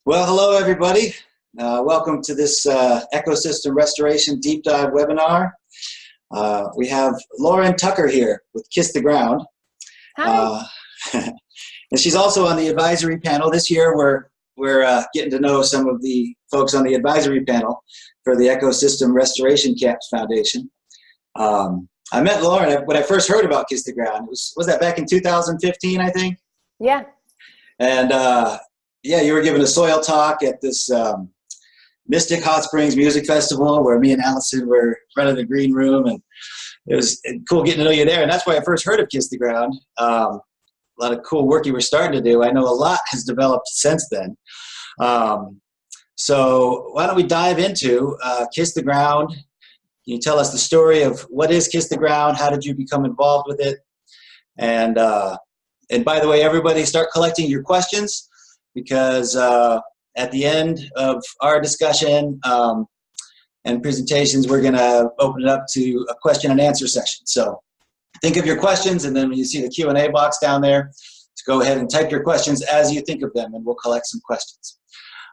Well, hello, everybody. Welcome to this ecosystem restoration deep dive webinar. We have Lauren Tucker here with Kiss the Ground. Hi. And she's also on the advisory panel. This year, we're getting to know some of the folks on the advisory panel for the Ecosystem Restoration Camps Foundation. I met Lauren when I first heard about Kiss the Ground. Was that back in 2015, I think? Yeah. And yeah, you were giving a soil talk at this Mystic Hot Springs Music Festival where me and Allison were running the green room, and it was cool getting to know you there. And that's why I first heard of Kiss the Ground. A lot of cool work you were starting to do. I know a lot has developed since then. So why don't we dive into Kiss the Ground? Can you tell us the story of what is Kiss the Ground? How did you become involved with it? And by the way, everybody start collecting your questions, because at the end of our discussion and presentations, we're going to open it up to a question and answer session. So think of your questions, and then when you see the Q&A box down there, just go ahead and type your questions as you think of them, and we'll collect some questions.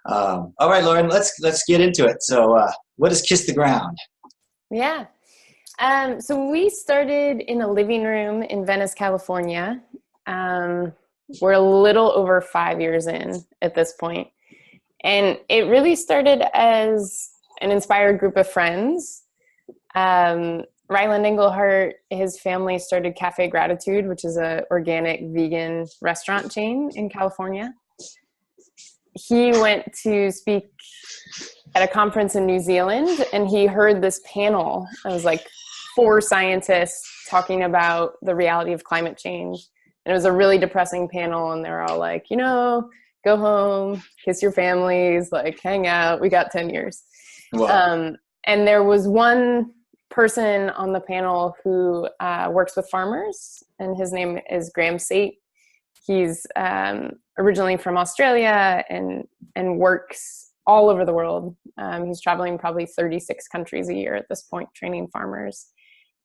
All right, Lauren, let's get into it. So what is Kiss the Ground? Yeah. So we started in a living room in Venice, California. We're a little over 5 years in at this point. And it really started as an inspired group of friends. Ryland Engelhart, his family started Cafe Gratitude, which is an organic vegan restaurant chain in California. He went to speak at a conference in New Zealand, and he heard this panel. It was like 4 scientists talking about the reality of climate change. And it was a really depressing panel, and they were all like, go home, kiss your families, like hang out. We got 10 years. Wow. And there was one person on the panel who works with farmers, and his name is Graham Sate. He's originally from Australia and works all over the world. He's traveling probably 36 countries a year at this point, training farmers.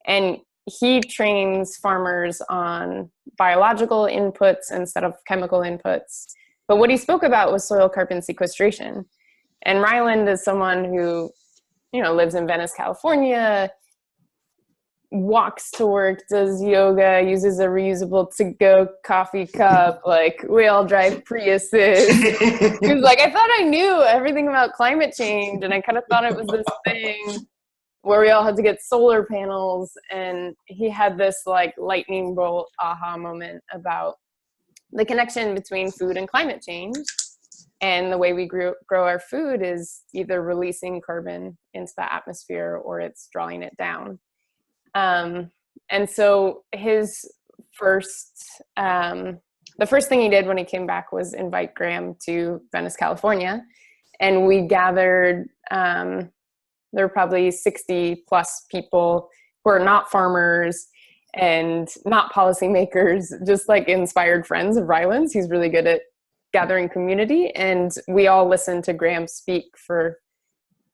And he trains farmers on biological inputs instead of chemical inputs. But what he spoke about was soil carbon sequestration. And Ryland is someone who, lives in Venice, California, walks to work, does yoga, uses a reusable to-go coffee cup. Like, we all drive Priuses. He was like, I thought I knew everything about climate change, and I kind of thought it was this thing where we all had to get solar panels. And he had this like lightning bolt aha moment about the connection between food and climate change. And the way we grow our food is either releasing carbon into the atmosphere or it's drawing it down. And so his the first thing he did when he came back was invite Graham to Venice, California. And we gathered, there were probably 60 plus people who are not farmers and not policymakers, just like inspired friends of Ryland's. He's really good at gathering community. And we all listened to Graham speak for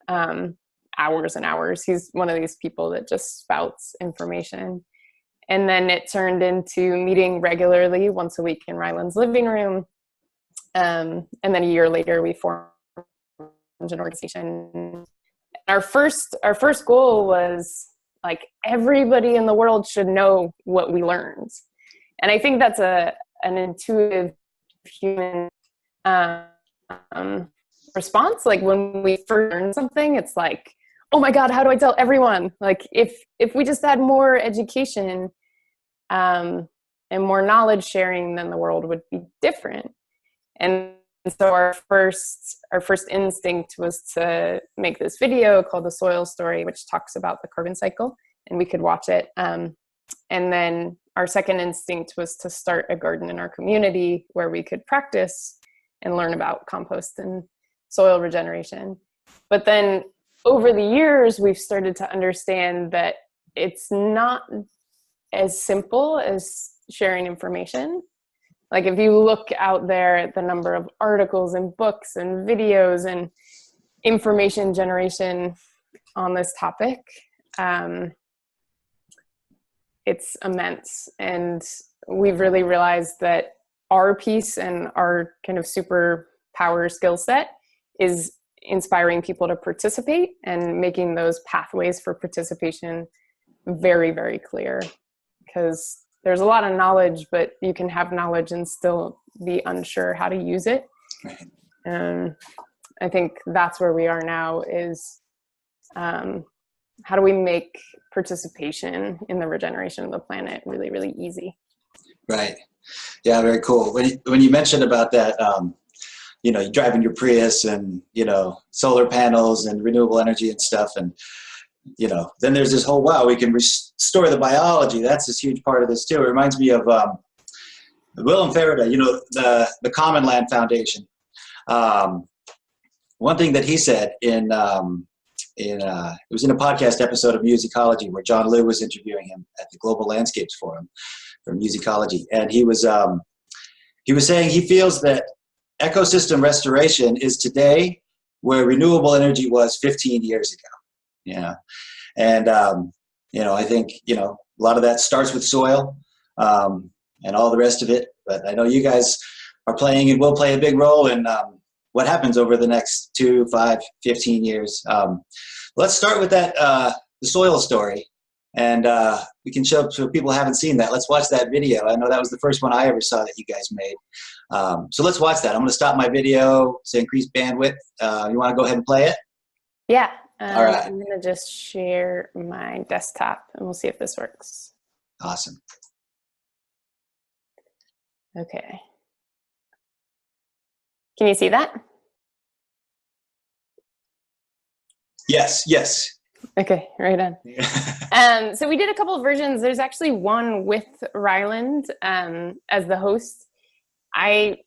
hours and hours. He's one of these people that just spouts information. And then it turned into meeting regularly once a week in Ryland's living room. And then a year later, we formed an organization. Our first goal was like everybody in the world should know what we learned. And I think that's an intuitive human response. Like when we first learn something, it's like, oh my God, how do I tell everyone? Like if we just had more education and more knowledge sharing, then the world would be different. And so our first instinct was to make this video called The Soil Story, which talks about the carbon cycle, and we could watch it. And then our second instinct was to start a garden in our community where we could practice and learn about compost and soil regeneration. But then over the years, we've started to understand that it's not as simple as sharing information. Like if you look out there at the number of articles and books and videos and information generation on this topic, it's immense. And we've really realized that our piece and our kind of super power skill set is inspiring people to participate and making those pathways for participation very, very clear. Because there's a lot of knowledge, but you can have knowledge and still be unsure how to use it. And I think that's where we are now is how do we make participation in the regeneration of the planet really, really easy? Right. Yeah, very cool. When you mentioned about that, you know, driving your Prius and, you know, solar panels and renewable energy and stuff. And, you know, then there's this whole, wow, we can restore the biology. That's this huge part of this too. It reminds me of Willem Faraday, you know, the Common Land Foundation. One thing that he said it was in a podcast episode of Musicology where John Liu was interviewing him at the Global Landscapes Forum for Musicology. And he was saying he feels that ecosystem restoration is today where renewable energy was 15 years ago. Yeah. And, you know, I think, you know, a lot of that starts with soil and all the rest of it. But I know you guys are playing and will play a big role in what happens over the next 2, 5, 15 years. Let's start with that, the soil story. And we can show people who haven't seen that. Let's watch that video. I know that was the first one I ever saw that you guys made. So let's watch that. I'm going to stop my video to increase bandwidth. You want to go ahead and play it? Yeah. All right. I'm going to just share my desktop and we'll see if this works. Awesome. Okay. Can you see that? Yes, yes. Okay, right on. So we did a couple of versions. There's actually one with Ryland as the host. I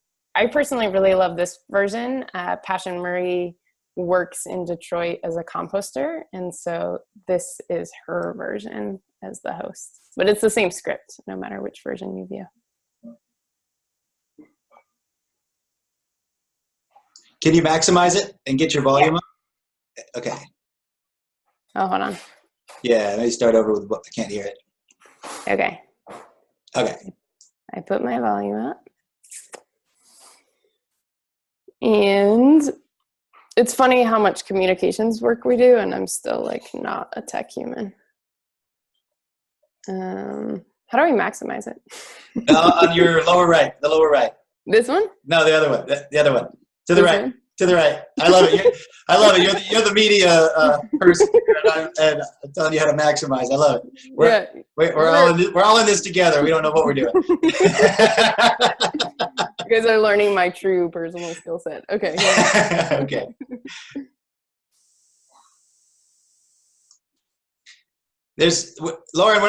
personally really love this version. Passion Murray works in Detroit as a composter, and so this is her version as the host. But it's the same script, no matter which version you view. Can you maximize it and get your volume up? Okay. Oh, hold on. Yeah, let me start over with, I can't hear it. Okay. Okay. I put my volume up. And it's funny how much communications work we do, and I'm still like not a tech human. How do we maximize it? On your lower right, the lower right. This one? No, the other one. The other one. To the right. One? To the right. I love it. I love it. You're the media person, and I'm telling you how to maximize. I love it. We're all in this together. We don't know what we're doing. You guys are learning my true personal skill set. Okay. Okay. There's Lauren.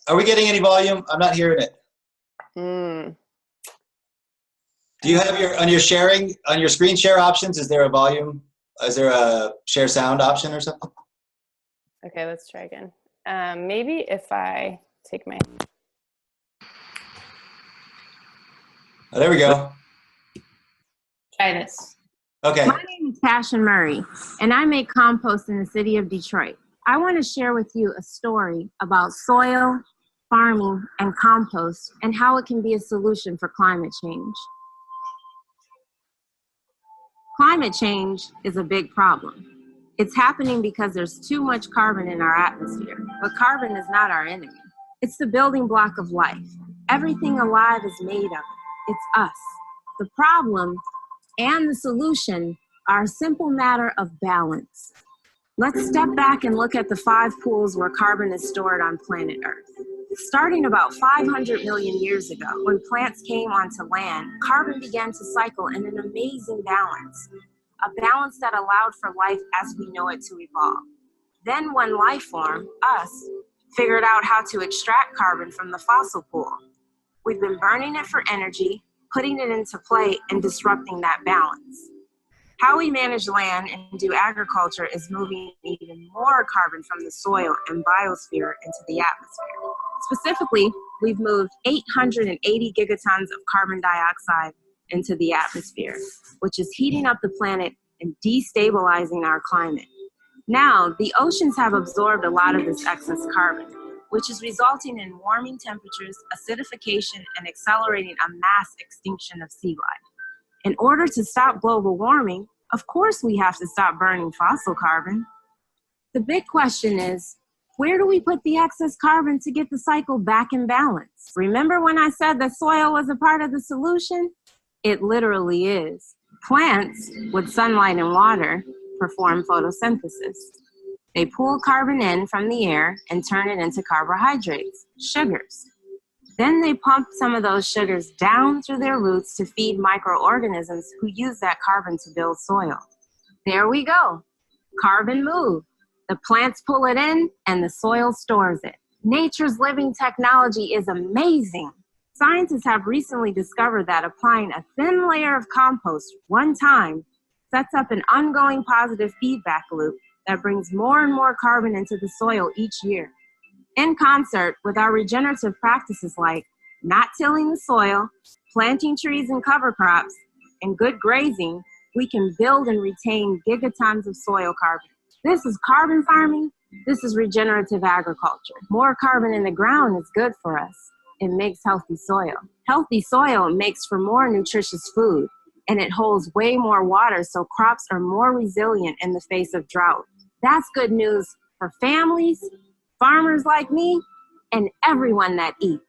Are we getting any volume? I'm not hearing it. Do you have on your screen share options? Is there a volume? Is there a share sound option or something? Okay, let's try again. Maybe if I take my. Oh, there we go. Try this. Okay. My name is Passion Murray, and I make compost in the city of Detroit. I want to share with you a story about soil, farming, and compost, and how it can be a solution for climate change. Climate change is a big problem. It's happening because there's too much carbon in our atmosphere, but carbon is not our enemy. It's the building block of life. Everything alive is made of it. It's us. The problem and the solution are a simple matter of balance. Let's step back and look at the 5 pools where carbon is stored on planet Earth. Starting about 500 million years ago, when plants came onto land, carbon began to cycle in an amazing balance, a balance that allowed for life as we know it to evolve. Then one life form, us, figured out how to extract carbon from the fossil pool. We've been burning it for energy, putting it into play, and disrupting that balance. How we manage land and do agriculture is moving even more carbon from the soil and biosphere into the atmosphere. Specifically, we've moved 880 gigatons of carbon dioxide into the atmosphere, which is heating up the planet and destabilizing our climate. Now, the oceans have absorbed a lot of this excess carbon, which is resulting in warming temperatures, acidification, and accelerating a mass extinction of sea life. In order to stop global warming, of course we have to stop burning fossil carbon. The big question is, where do we put the excess carbon to get the cycle back in balance? Remember when I said that soil was a part of the solution? It literally is. Plants, with sunlight and water, perform photosynthesis. They pull carbon in from the air and turn it into carbohydrates, sugars. Then they pump some of those sugars down through their roots to feed microorganisms who use that carbon to build soil. There we go. Carbon move. The plants pull it in and the soil stores it. Nature's living technology is amazing. Scientists have recently discovered that applying a thin layer of compost one time sets up an ongoing positive feedback loop that brings more and more carbon into the soil each year. In concert with our regenerative practices like not tilling the soil, planting trees and cover crops, and good grazing, we can build and retain gigatons of soil carbon. This is carbon farming. This is regenerative agriculture. More carbon in the ground is good for us. It makes healthy soil. Healthy soil makes for more nutritious food, and it holds way more water so crops are more resilient in the face of drought. That's good news for families, farmers like me, and everyone that eats.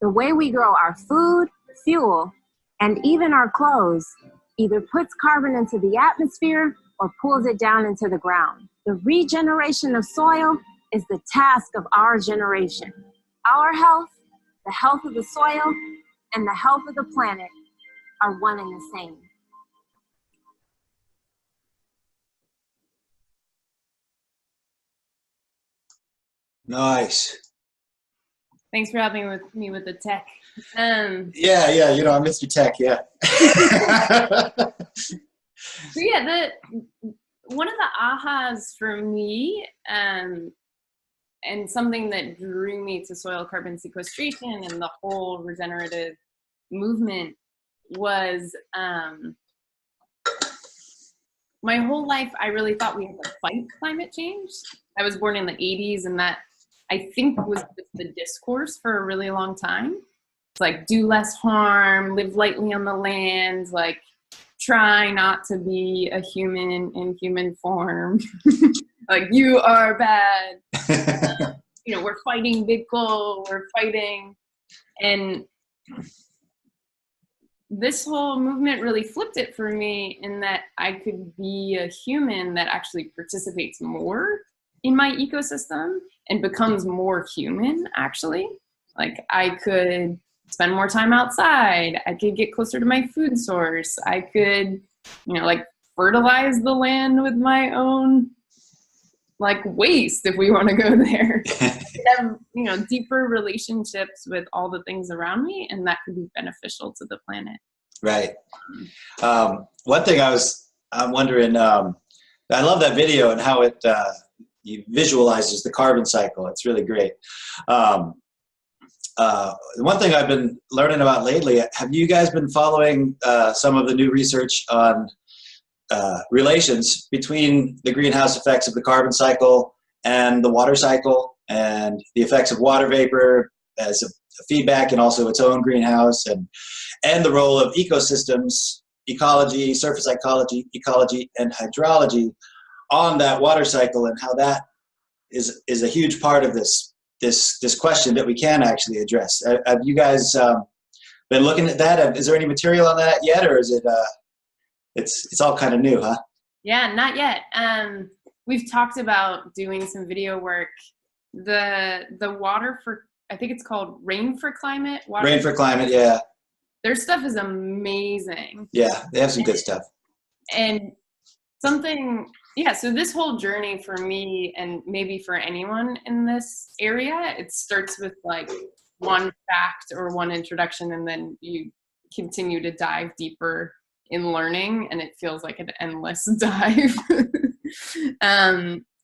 The way we grow our food, fuel, and even our clothes either puts carbon into the atmosphere or pulls it down into the ground. The regeneration of soil is the task of our generation. Our health, the health of the soil, and the health of the planet are one and the same. Nice. Thanks for helping me with the tech. Yeah, you know, I'm Mr. Tech, yeah. So yeah, one of the ahas for me, and something that drew me to soil carbon sequestration and the whole regenerative movement was my whole life I really thought we had to fight climate change. I was born in the 80s, and that I think was just the discourse for a really long time. It's like, do less harm, live lightly on the land, like try not to be a human in human form. Like, you are bad. You know, we're fighting big coal, we're fighting. And this whole movement really flipped it for me in that I could be a human that actually participates more in my ecosystem and becomes more human, actually. Like, I could spend more time outside. I could get closer to my food source. I could, you know, like fertilize the land with my own like waste if we want to go there. Have, you know, deeper relationships with all the things around me, and that could be beneficial to the planet. Right. One thing I'm wondering, I love that video and how it visualizes the carbon cycle. It's really great. One thing I've been learning about lately, have you guys been following some of the new research on relations between the greenhouse effects of the carbon cycle and the water cycle, and the effects of water vapor as a feedback and also its own greenhouse, and the role of ecosystems, ecology, surface ecology, and hydrology on that water cycle, and how that is a huge part of this question that we can actually address. Have you guys been looking at that? Is there any material on that yet, or is it it's all kind of new, huh? Yeah, not yet. We've talked about doing some video work. The water for, I think it's called Rain for Climate. Rain for Climate, yeah. Their stuff is amazing. Yeah, they have some good stuff. And something, yeah, so this whole journey for me, and maybe for anyone in this area, it starts with like one fact or one introduction, and then you continue to dive deeper in learning, and it feels like an endless dive.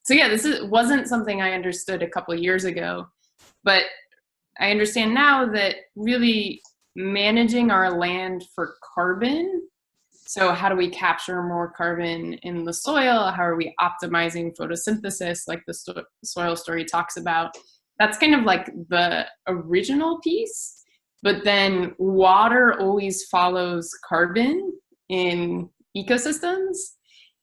So yeah, wasn't something I understood a couple of years ago, but I understand now that really managing our land for carbon, so how do we capture more carbon in the soil? How are we optimizing photosynthesis, like the soil story talks about? That's kind of like the original piece, but then water always follows carbon in ecosystems.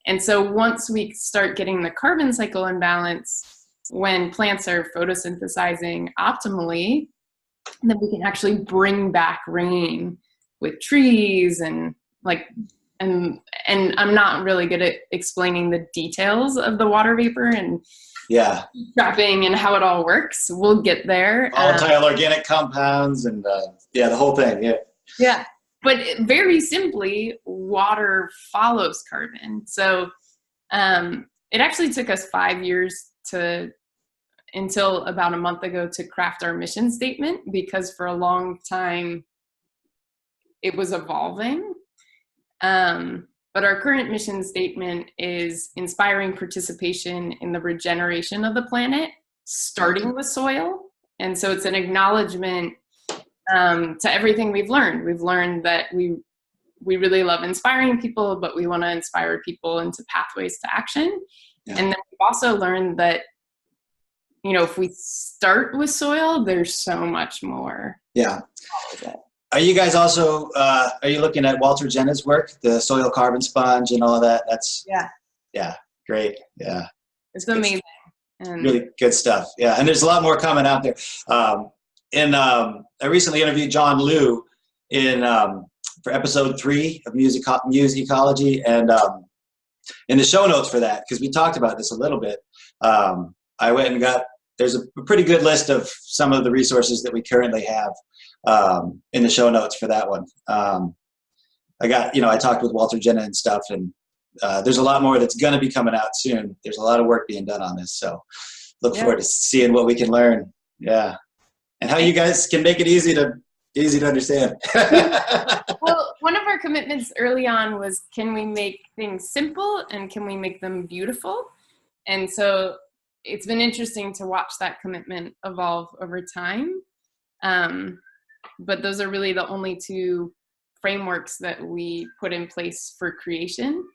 And so once we start getting the carbon cycle in balance, when plants are photosynthesizing optimally, then we can actually bring back rain with trees and and I'm not really good at explaining the details of the water vapor and trapping and how it all works. We'll get there. Volatile organic compounds and the whole thing. Yeah. But very simply, water follows carbon. So it actually took us 5 years until about a month ago to craft our mission statement, because for a long time it was evolving. But our current mission statement is inspiring participation in the regeneration of the planet, starting with soil. And so it's an acknowledgement to everything we've learned. We've learned that we really love inspiring people, but we want to inspire people into pathways to action. Yeah. And then we've also learned that, if we start with soil, there's so much more. Yeah. Are you guys also, are you looking at Walter Jenna's work, the soil carbon sponge and all of that? Yeah, great. Yeah. It's amazing. Really good stuff. Yeah. And there's a lot more coming out there. I recently interviewed John Liu for episode 3 of Muse Ecology, and in the show notes for that, because we talked about this a little bit, I went and there's a pretty good list of some of the resources that we currently have in the show notes for that one. I talked with Walter Jenna and stuff, and there's a lot more that's going to be coming out soon. There's a lot of work being done on this, so look forward to seeing what we can learn. Yeah. And how you guys can make it easy to understand. Well, one of our commitments early on was, can we make things simple and can we make them beautiful? And so it's been interesting to watch that commitment evolve over time. But those are really the only 2 frameworks that we put in place for creation.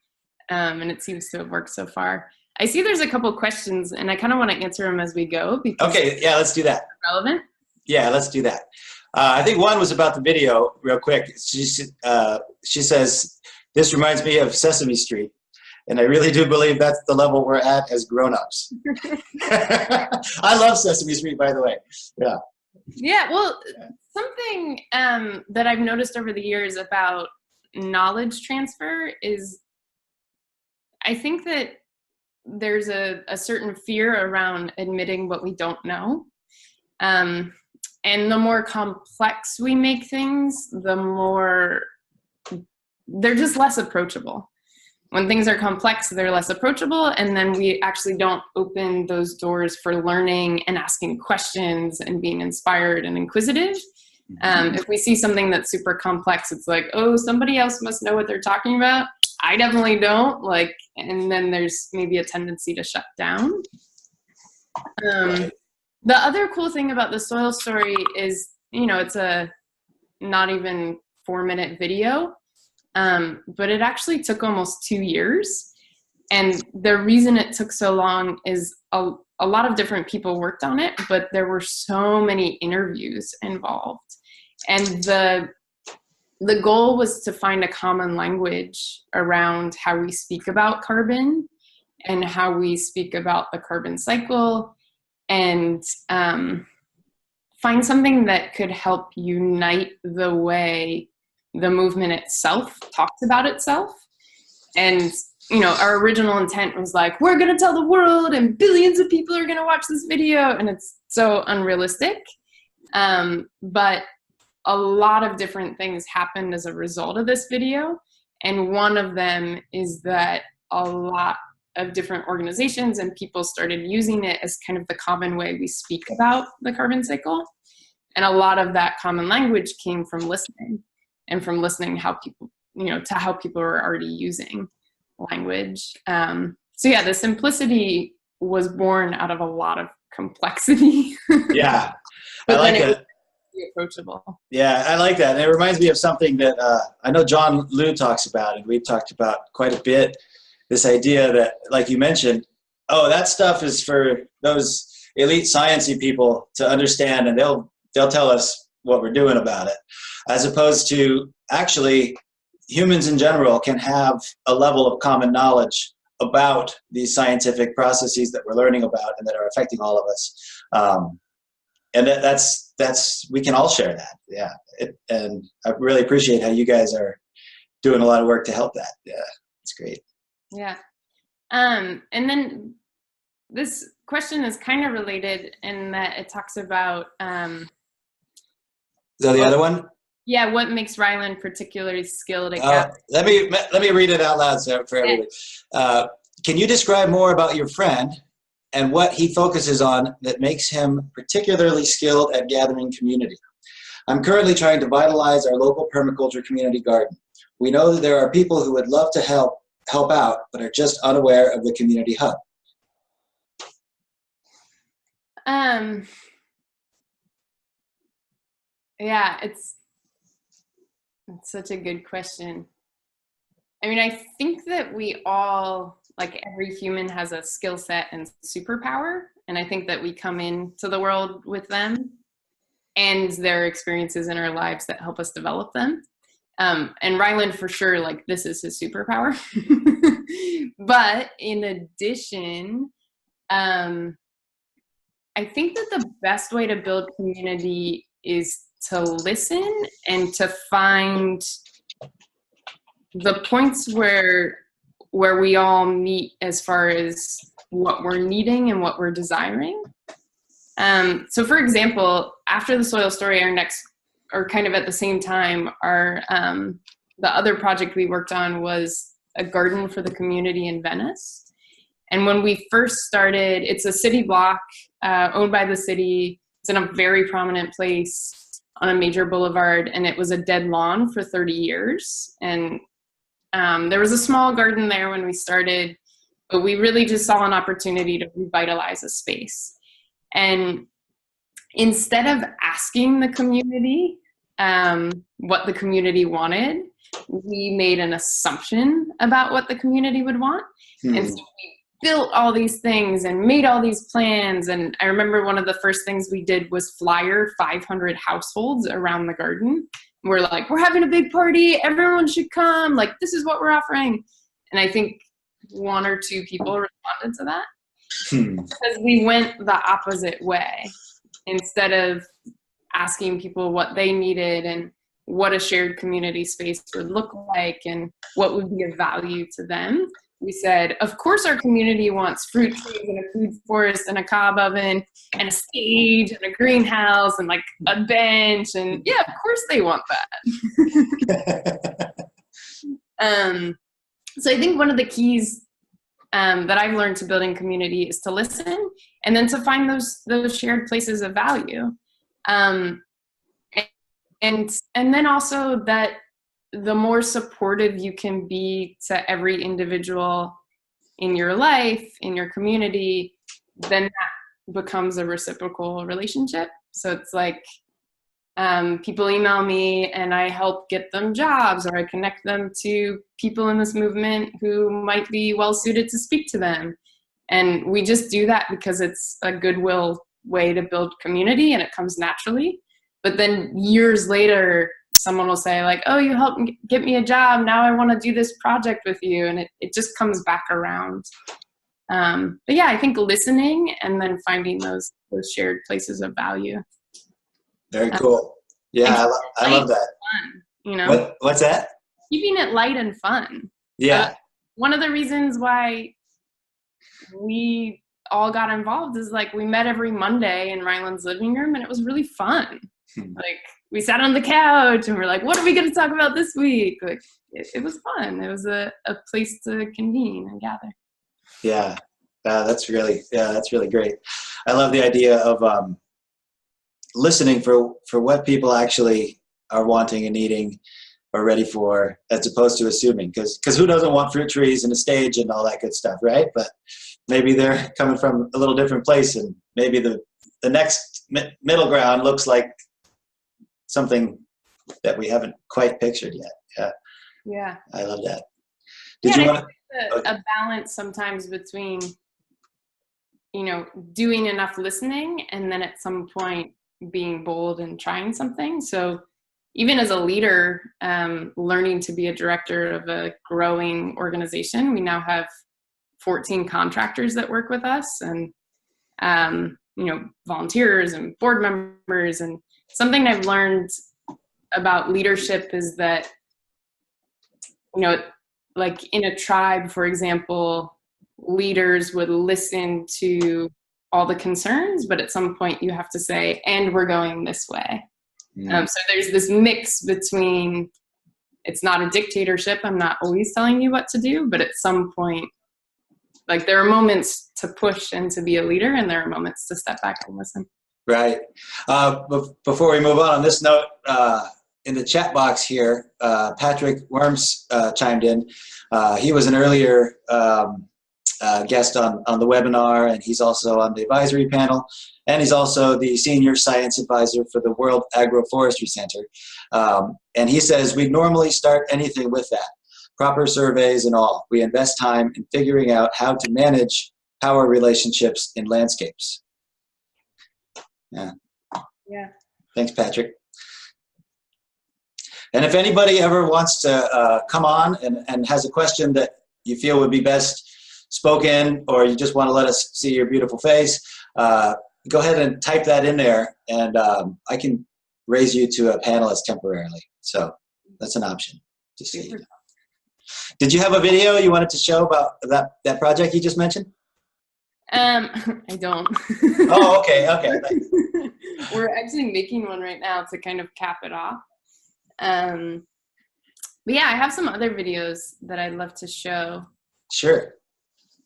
And it seems to have worked so far. I see there's a couple questions, and I kind of want to answer them as we go. Okay, yeah, let's do that. Relevant? Yeah, let's do that. I think one was about the video, real quick. She says, this reminds me of Sesame Street. And I really do believe that's the level we're at as grown-ups. I love Sesame Street, by the way. Yeah. Yeah, well, something that I've noticed over the years about knowledge transfer is, I think that there's a certain fear around admitting what we don't know. And the more complex we make things, the more they're just less approachable. When things are complex, they're less approachable, and then we actually don't open those doors for learning and asking questions and being inspired and inquisitive. If we see something that's super complex, it's like, oh, somebody else must know what they're talking about. I definitely don't. And then there's maybe a tendency to shut down. The other cool thing about the soil story is, it's a not even 4-minute video. But it actually took almost 2 years. And the reason it took so long is a lot of different people worked on it, but there were so many interviews involved. And the goal was to find a common language around how we speak about carbon and how we speak about the carbon cycle, and find something that could help unite the way the movement itself talks about itself. And, our original intent was we're going to tell the world and billions of people are going to watch this video. And it's so unrealistic. But a lot of different things happened as a result of this video. And one of them is that a lot of different organizations and people started using it as kind of the common way we speak about the carbon cycle. And a lot of that common language came from listening. And from listening how people, to how people are already using language. So yeah, the simplicity was born out of a lot of complexity. Yeah, I like it. Approachable. Yeah, I like that. And it reminds me of something that I know John Liu talks about, and we've talked about quite a bit. This idea that, like you mentioned, that stuff is for those elite sciencey people to understand, and they'll tell us what we're doing about it, as opposed to actually humans in general can have a level of common knowledge about these scientific processes that we're learning about and that are affecting all of us. And that's we can all share that. Yeah. And I really appreciate how you guys are doing a lot of work to help that. Yeah, it's great. Yeah. And then this question is kind of related in that it talks about Is that the other one? yeah, what makes Ryland particularly skilled at let me read it out loud for everybody. Can you describe more about your friend and what he focuses on that makes him particularly skilled at gathering community? I'm currently trying to vitalize our local permaculture community garden. We know that there are people who would love to help out, but are just unaware of the community hub. Yeah, it's such a good question. I mean, I think that we all, like every human has a skill set and superpower. And I think that we come into the world with them and there are experiences in our lives that help us develop them. And Ryland, for sure, like this is his superpower. But in addition, I think that the best way to build community is to listen and to find the points where we all meet as far as what we're needing and what we're desiring. So for example, after the soil story, or kind of at the same time, the other project we worked on was a garden for the community in Venice. And when we first started, it's a city block owned by the city. It's in a very prominent place on a major boulevard, and it was a dead lawn for 30 years. And there was a small garden there when we started, but we really just saw an opportunity to revitalize a space. And instead of asking the community what the community wanted, we made an assumption about what the community would want. And so we built all these things and made all these plans. And I remember one of the first things we did was flyer 500 households around the garden. We're like, we're having a big party. Everyone should come. Like, this is what we're offering. And I think one or two people responded to that because we went the opposite way. Instead of asking people what they needed and what a shared community space would look like and what would be of value to them, we said, of course our community wants fruit trees and a food forest and a cob oven and a stage and a greenhouse and like a bench. And yeah, of course they want that. So I think one of the keys that I've learned to building community is to listen and then to find those shared places of value. And then also that the more supportive you can be to every individual in your life, in your community, then that becomes a reciprocal relationship. So it's like people email me and I help get them jobs, or I connect them to people in this movement who might be well suited to speak to them. And we just do that because it's a goodwill way to build community and it comes naturally. But then years later, someone will say like, oh, you helped get me a job. Now I want to do this project with you. And it just comes back around. But yeah, I think listening and then finding those shared places of value. Very cool. Yeah, I love that. Fun, you know? What's that? Keeping it light and fun. Yeah. One of the reasons why we all got involved is like we met every Monday in Ryland's living room and it was really fun. Like we sat on the couch and we're like, what are we going to talk about this week? Like it was fun. It was a place to convene and gather. Yeah. That's really great. I love the idea of listening for what people actually are wanting and needing or ready for, as opposed to assuming, because who doesn't want fruit trees and a stage and all that good stuff, right? But maybe they're coming from a little different place, and maybe the next middle ground looks like something that we haven't quite pictured yet. Yeah. I love that. Did you want a balance sometimes between, you know, doing enough listening and then at some point being bold and trying something. So even as a leader, learning to be a director of a growing organization. We now have 14 contractors that work with us, and volunteers and board members. And something I've learned about leadership is that, like in a tribe, for example, leaders would listen to all the concerns, but at some point you have to say, and we're going this way. So there's this mix between, it's not a dictatorship, I'm not always telling you what to do, but at some point, like there are moments to push and to be a leader, and there are moments to step back and listen. Right. Before we move on this note, in the chat box here, Patrick Worms chimed in. He was an earlier guest on the webinar, and he's also on the advisory panel, and he's also the senior science advisor for the World Agroforestry Center. And he says, we normally start anything with that, proper surveys and all. We invest time in figuring out how to manage power relationships in landscapes. Yeah. Thanks, Patrick. And if anybody ever wants to come on and has a question that you feel would be best spoken, or you just want to let us see your beautiful face, go ahead and type that in there, and I can raise you to a panelist temporarily. So that's an option to see. Did you have a video you wanted to show about that project you just mentioned? I don't. Oh, okay. We're actually making one right now to kind of cap it off. But yeah, I have some other videos that I'd love to show. Sure.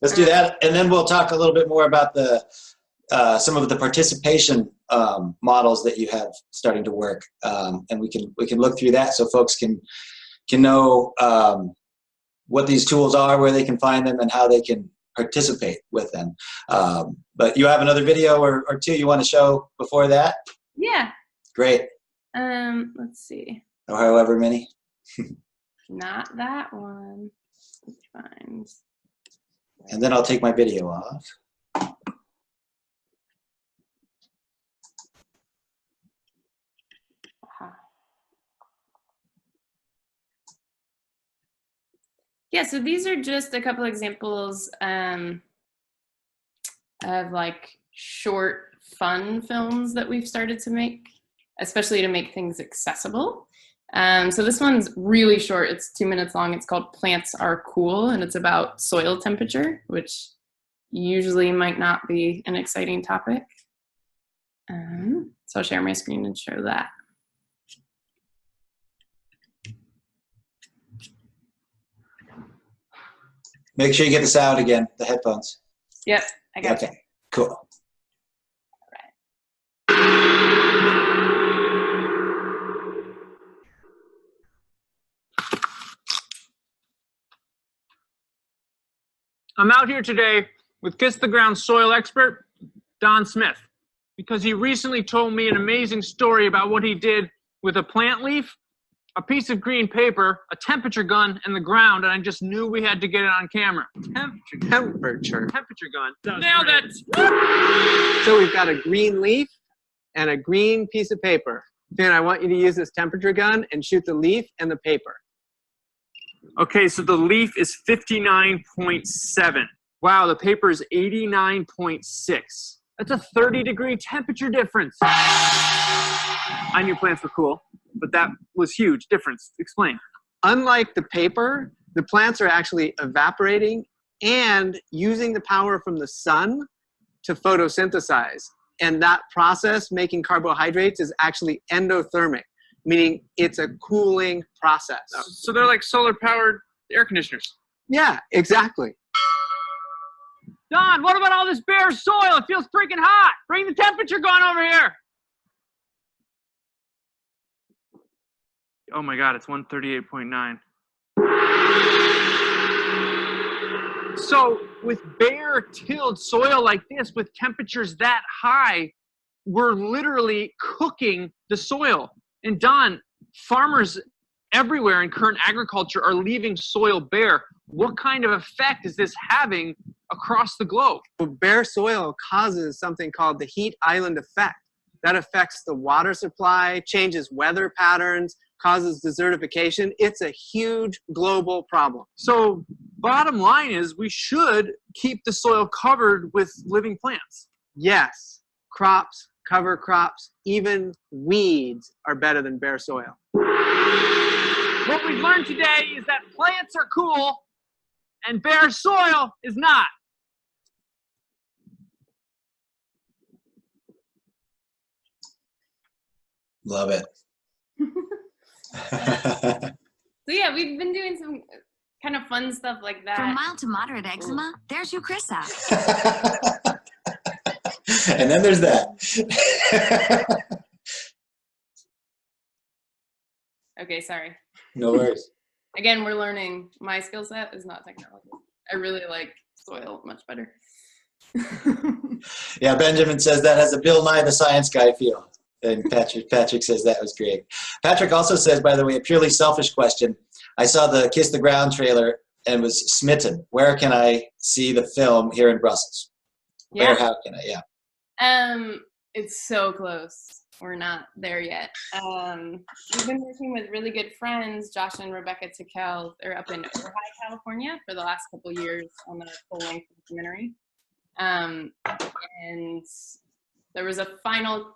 Let's do that, and then we'll talk a little bit more about the some of the participation models that you have starting to work, and we can look through that so folks can know what these tools are, where they can find them, and how they can participate with them. But you have another video or two you want to show before that? Yeah. Great. Let's see. Or however many. Not that one. Let's find. And then I'll take my video off. Yeah, so these are just a couple examples of like short fun films that we've started to make, especially to make things accessible. So this one's really short. It's 2 minutes long. It's called Plants Are Cool, and it's about soil temperature, which usually might not be an exciting topic. So I'll share my screen and show that. Make sure you get this out again, the headphones. Yep, I got it. Okay, cool. I'm out here today with Kiss the Ground soil expert, Don Smith, because he recently told me an amazing story about what he did with a plant leaf, a piece of green paper, a temperature gun, and the ground, and I just knew we had to get it on camera. Temperature gun. Nailed it! So we've got a green leaf and a green piece of paper. Then I want you to use this temperature gun and shoot the leaf and the paper. Okay, so the leaf is 59.7. Wow, the paper is 89.6. That's a 30-degree temperature difference. I knew plants were cool, but that was huge difference. Explain. Unlike the paper, the plants are actually evaporating and using the power from the sun to photosynthesize. And that process, making carbohydrates, is actually endothermic, meaning it's a cooling process. So they're like solar-powered air conditioners. Yeah, exactly. Don, what about all this bare soil? It feels freaking hot. Bring the temperature gun over here. Oh my God, it's 138.9. So with bare tilled soil like this, with temperatures that high, we're literally cooking the soil. And Don, farmers everywhere in current agriculture are leaving soil bare. What kind of effect is this having across the globe? Well, bare soil causes something called the heat island effect. That affects the water supply, changes weather patterns, causes desertification. It's a huge global problem. So bottom line is we should keep the soil covered with living plants. Yes, crops, cover crops, even weeds are better than bare soil. What we've learned today is that plants are cool and bare soil is not. Love it. So yeah, we've been doing some kind of fun stuff like that. From mild to moderate eczema, there's Eucrisa. And then there's that. Okay, sorry. No worries. Again, we're learning. My skill set is not technology. I really like soil much better. Yeah, Benjamin says that has a Bill Nye the Science Guy feel. And Patrick says that was great. Patrick also says, by the way, a purely selfish question. I saw the Kiss the Ground trailer and was smitten. Where can I see the film here in Brussels? Yeah. Where, how can I, yeah. It's so close. We're not there yet. We've been working with really good friends, Josh and Rebecca Tickell. They're up in Ojai, California for the last couple years on a full-length documentary. And there was a final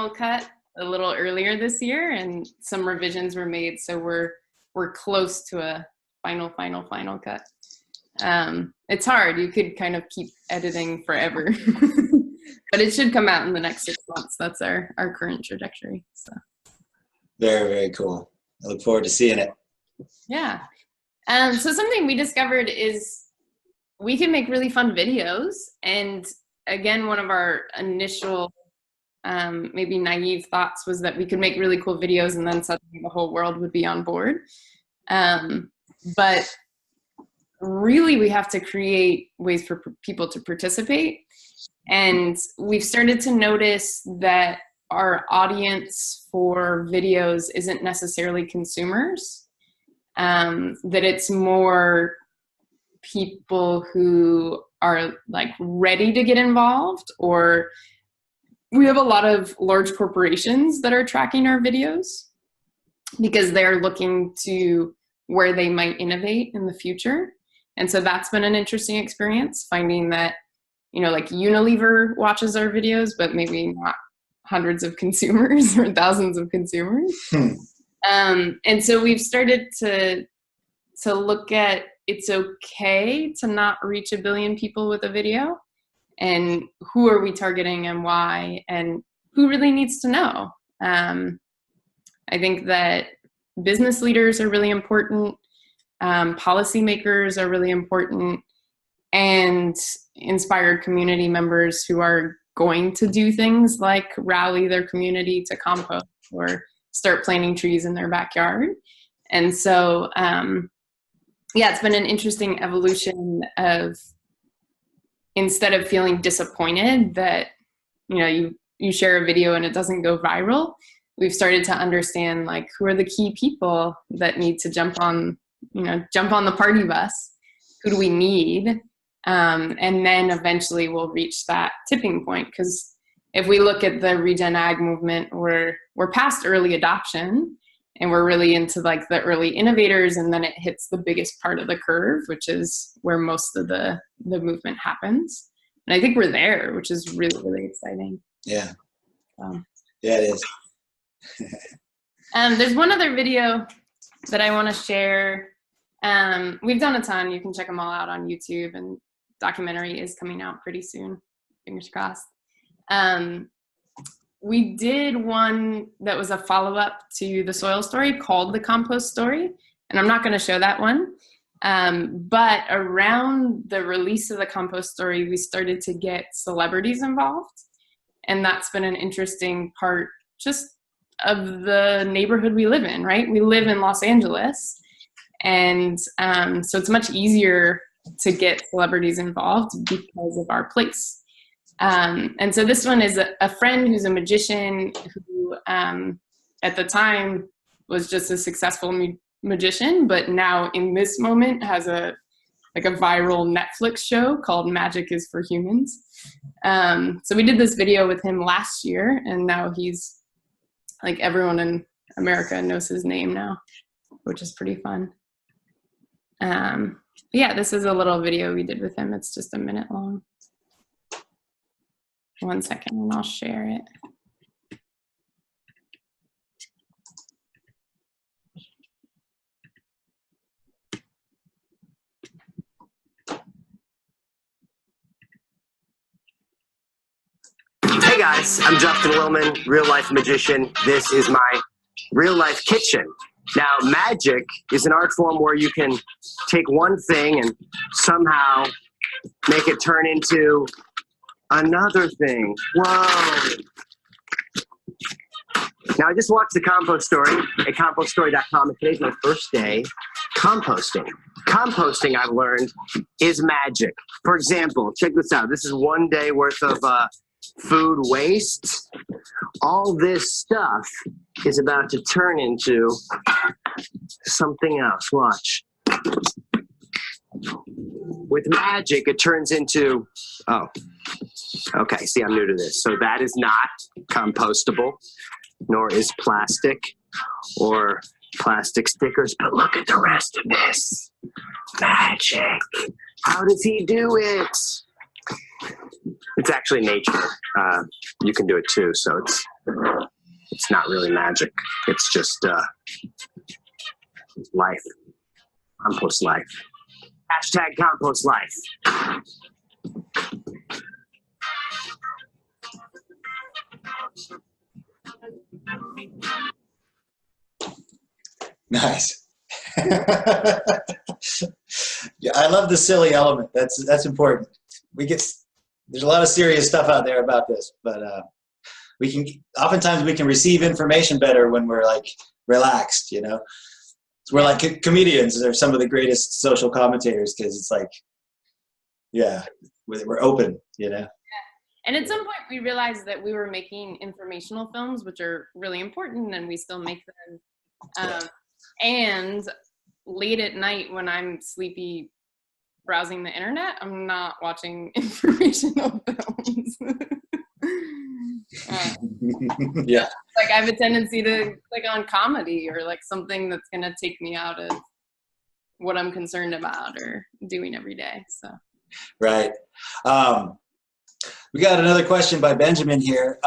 cut a little earlier this year, and some revisions were made, so we're close to a final cut. It's hard. You could kind of keep editing forever. But it should come out in the next 6 months. That's our current trajectory. So Very, very cool. I look forward to seeing it. yeah. So something we discovered is we can make really fun videos. And again, one of our initial maybe naive thoughts was that we could make really cool videos and then suddenly the whole world would be on board. But really we have to create ways for people to participate. And we've started to notice that our audience for videos isn't necessarily consumers, that it's more people who are like ready to get involved, or we have a lot of large corporations that are tracking our videos because they're looking to where they might innovate in the future. And so that's been an interesting experience, finding that, you know, like Unilever watches our videos, but maybe not hundreds of consumers or thousands of consumers. And so we've started to look at it's okay to not reach 1 billion people with a video, and who are we targeting and why, and who really needs to know. I think that business leaders are really important, policymakers are really important, and inspired community members who are going to do things like rally their community to compost or start planting trees in their backyard. And so, yeah, it's been an interesting evolution of, instead of feeling disappointed that, you know, you share a video and it doesn't go viral, we've started to understand like who are the key people that need to jump on the party bus. Who do we need? And then eventually we'll reach that tipping point. Because if we look at the regen ag movement, we're past early adoption and we're really into like the early innovators, and then it hits the biggest part of the curve, which is where most of the movement happens. And I think we're there, which is really, really exciting. Yeah. Yeah, it is. There's one other video that I want to share. We've done a ton. You can check them all out on YouTube, and documentary is coming out pretty soon. Fingers crossed. We did one that was a follow-up to the soil story called The Compost Story, and I'm not going to show that one. But around the release of The Compost Story, we started to get celebrities involved, and that's been an interesting part just of the neighborhood we live in, right? We live in Los Angeles, and so it's much easier to get celebrities involved because of our place. And so this one is a friend who's a magician who at the time was just a successful magician, but now in this moment has a like a viral Netflix show called Magic is for Humans. So we did this video with him last year, and now he's like, everyone in America knows his name now, which is pretty fun. Yeah, this is a little video we did with him. It's just a minute long. 1 second and I'll share it. Hey guys, I'm Justin Willman, real life magician. This is my real life kitchen. Now, magic is an art form where you can take one thing and somehow make it turn into another thing. Whoa. Now, I just watched the compost story at compoststory.com, and today's my first day composting. Composting, I've learned, is magic. For example, check this out. This is 1 day worth of food waste. All this stuff is about to turn into something else. Watch. With magic, it turns into, oh, okay, see, I'm new to this. So that is not compostable, nor is plastic or plastic stickers. But look at the rest of this. Magic. How does he do it? It's actually nature. You can do it too, so it's not really magic. It's just life. Compost life. Hashtag compost life. Nice. Yeah, I love the silly element. That's important. There's a lot of serious stuff out there about this, but oftentimes we can receive information better when we're like relaxed, you know. So we're like comedians. They're some of the greatest social commentators because it's like, yeah, we're open, you know. And at some point we realized that we were making informational films, which are really important, and we still make them. And late at night when I'm sleepy browsing the internet, I'm not watching informational films. Yeah. Like I have a tendency to click on comedy or like something that's going to take me out of what I'm concerned about or doing every day. So. Right. We got another question by Benjamin here.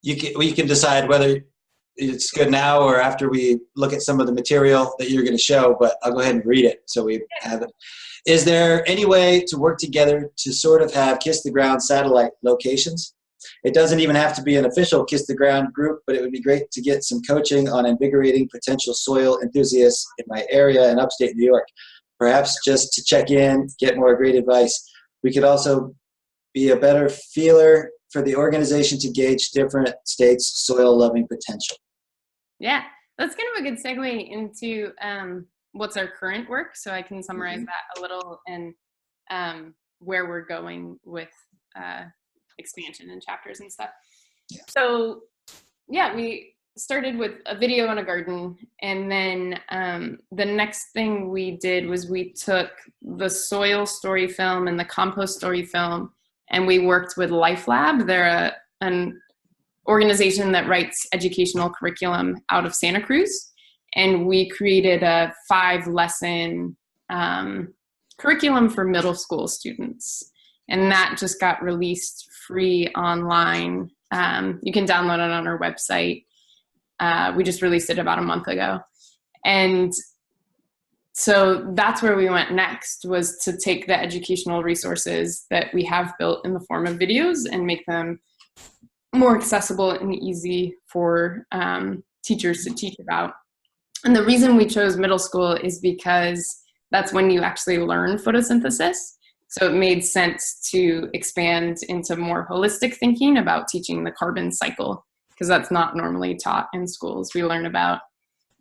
You can decide whether it's good now or after we look at some of the material that you're going to show, but I'll go ahead and read it so we have it. Is there any way to work together to sort of have Kiss the Ground satellite locations? It doesn't even have to be an official Kiss the Ground group, but it would be great to get some coaching on invigorating potential soil enthusiasts in my area in upstate New York. Perhaps just to check in, get more great advice. We could also be a better feeler for the organization to gauge different states' soil-loving potential. Yeah, that's kind of a good segue into what's our current work. So I can summarize that a little and where we're going with expansion and chapters and stuff. Yeah. So yeah, we started with a video in a garden, and then the next thing we did was we took the soil story film and the compost story film, and we worked with Life Lab. They're an organization that writes educational curriculum out of Santa Cruz, and we created a 5-lesson curriculum for middle school students, and that just got released free online. You can download it on our website. We just released it about a month ago, and so that's where we went next, was to take the educational resources that we have built in the form of videos and make them more accessible and easy for teachers to teach about. And the reason we chose middle school is because that's when you actually learn photosynthesis. So it made sense to expand into more holistic thinking about teaching the carbon cycle, because that's not normally taught in schools. We learn about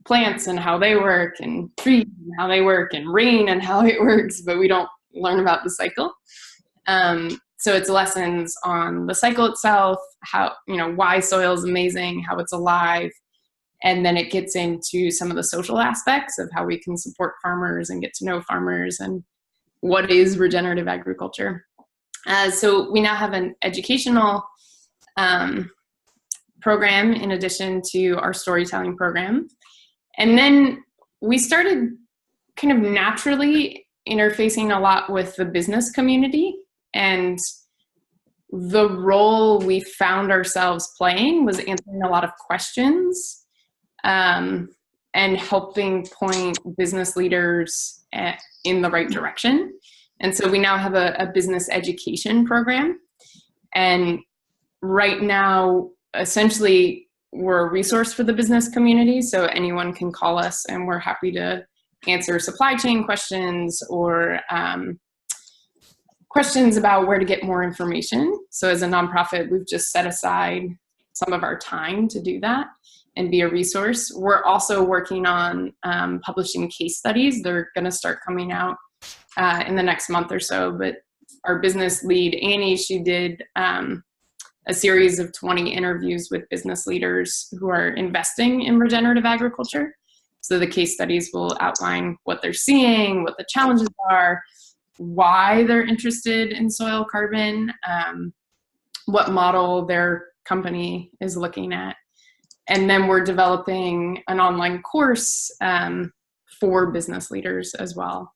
plants and how they work, and trees and how they work, and rain and how it works, but we don't learn about the cycle. So it's lessons on the cycle itself, how, why soil is amazing, how it's alive, And then it gets into some of the social aspects of how we can support farmers and get to know farmers and what is regenerative agriculture. So we now have an educational program in addition to our storytelling program. And then we started kind of naturally interfacing a lot with the business community, and the role we found ourselves playing was answering a lot of questions and helping point business leaders in the right direction. And so we now have a business education program. And right now, essentially, we're a resource for the business community. So anyone can call us and we're happy to answer supply chain questions or questions about where to get more information. So as a nonprofit, we've just set aside some of our time to do that and be a resource. We're also working on publishing case studies. They're going to start coming out in the next month or so. But our business lead, Annie, she did a series of 20 interviews with business leaders who are investing in regenerative agriculture. So the case studies will outline what they're seeing, what the challenges are, why they're interested in soil carbon, what model their company is looking at. And then we're developing an online course for business leaders as well.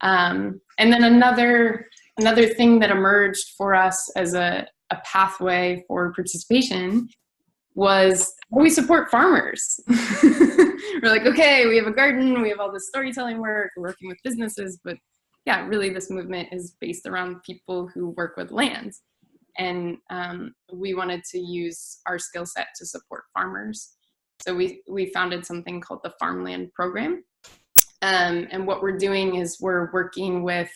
And then another thing that emerged for us as a pathway for participation was how we support farmers. We're like, okay, we have a garden, we have all this storytelling work, we're working with businesses, but yeah, really this movement is based around people who work with land. And we wanted to use our skill set to support farmers. So we founded something called the Farmland Program. And what we're doing is we're working with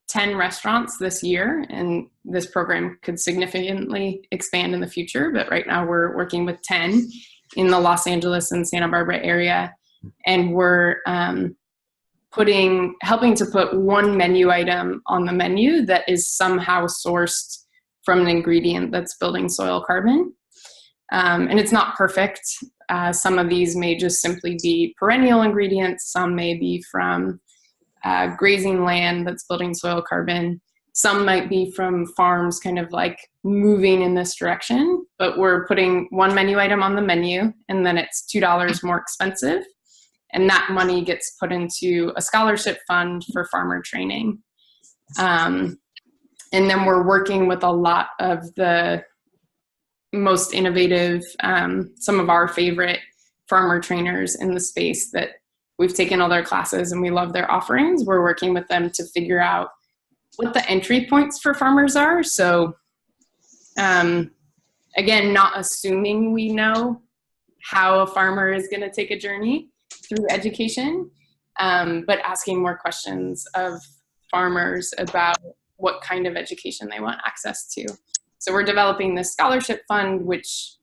10 restaurants this year, and this program could significantly expand in the future, but right now we're working with 10 in the Los Angeles and Santa Barbara area. And we're helping to put one menu item on the menu that is somehow sourced from an ingredient that's building soil carbon. And it's not perfect. Some of these may just simply be perennial ingredients. Some may be from grazing land that's building soil carbon. Some might be from farms kind of like moving in this direction, but we're putting one menu item on the menu and then it's $2 more expensive. And that money gets put into a scholarship fund for farmer training. And then we're working with a lot of the most innovative, some of our favorite farmer trainers in the space that we've taken all their classes and we love their offerings. We're working with them to figure out what the entry points for farmers are. So again, not assuming we know how a farmer is going to take a journey through education, but asking more questions of farmers about what kind of education they want access to. So we're developing this scholarship fund, which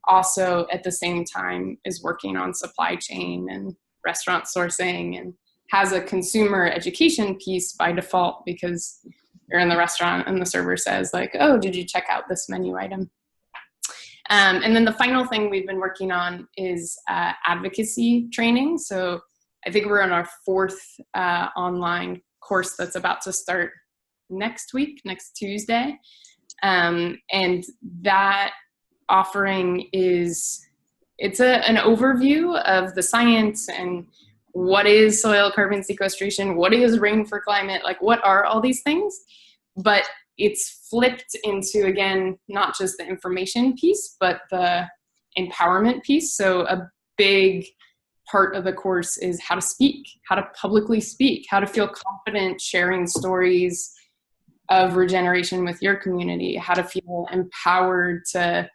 also at the same time is working on supply chain and restaurant sourcing and has a consumer education piece by default because you're in the restaurant and the server says like, oh, did you check out this menu item? And then the final thing we've been working on is advocacy training. So I think we're on our 4th online course that's about to start next Tuesday. And that offering it's an overview of the science and what is soil carbon sequestration, what is rain for climate, like what are all these things, but it's flipped into, again, not just the information piece, but the empowerment piece. So a big part of the course is how to speak, how to publicly speak, how to feel confident sharing stories of regeneration with your community, how to feel empowered to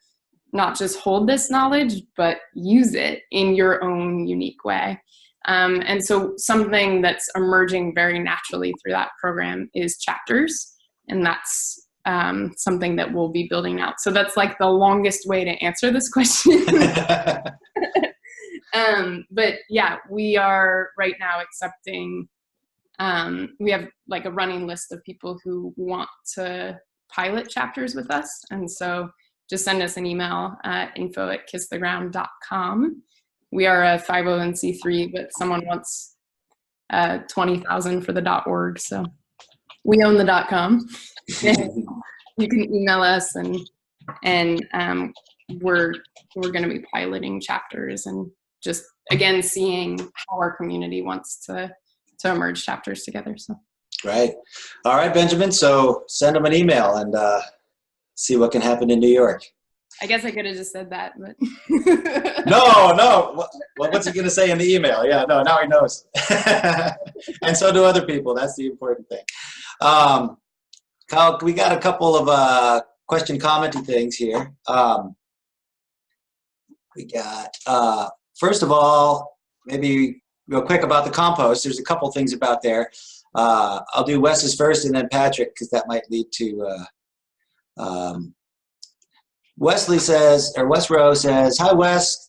not just hold this knowledge, but use it in your own unique way. And so something that's emerging very naturally through that program is chapters. And that's something that we'll be building out. So that's like the longest way to answer this question. But yeah, we are right now accepting, we have like a running list of people who want to pilot chapters with us. And so just send us an email at info@kisstheground.com we are a 501c3, but someone wants 20,000 for the .org, so we own the .com. You can email us, and we're going to be piloting chapters and just again seeing how our community wants to emerge chapters together. So Right. All right, Benjamin. So send them an email and see what can happen in New York. I guess I could have just said that, but No. What's he going to say in the email? Yeah, no, now he knows. And so do other people. That's the important thing. Kyle, we got a couple of question commenting things here. We got, first of all, maybe real quick about the compost. There's a couple things about there. I'll do Wes's first and then Patrick, because that might lead to Wesley says, or Wes Rowe says, hi, Wes.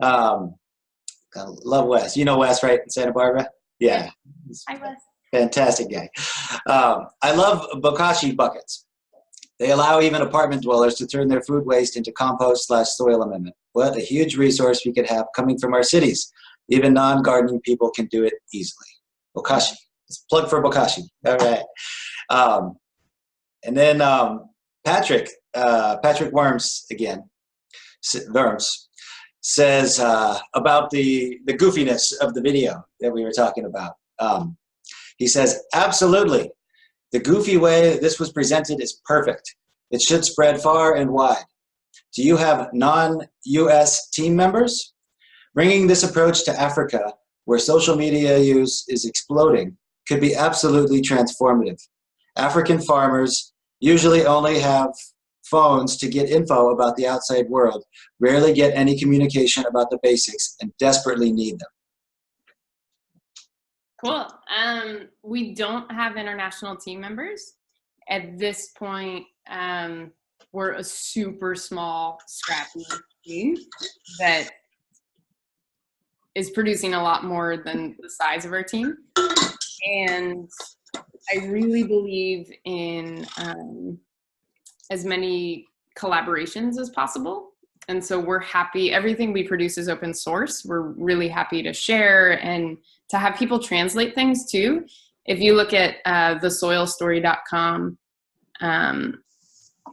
Love Wes. You know Wes, right, in Santa Barbara? Yeah. Hi, Wes. Fantastic guy. I love bokashi buckets. They allow even apartment dwellers to turn their food waste into compost/soil amendment. What a huge resource we could have coming from our cities. Even non-gardening people can do it easily. Bokashi. Let's plug for bokashi. All right. And then Patrick Worms again. Worms says about the goofiness of the video that we were talking about. He says, absolutely. The goofy way this was presented is perfect. It should spread far and wide. Do you have non-US team members? Bringing this approach to Africa, where social media use is exploding, could be absolutely transformative. African farmers usually only have phones to get info about the outside world, rarely get any communication about the basics, and desperately need them. Cool. We don't have international team members. At this point, we're a super small, scrappy team that is producing a lot more than the size of our team. And I really believe in as many collaborations as possible. And so we're happy. Everything we produce is open source. We're really happy to share and to have people translate things too. If you look at thesoilstory.com,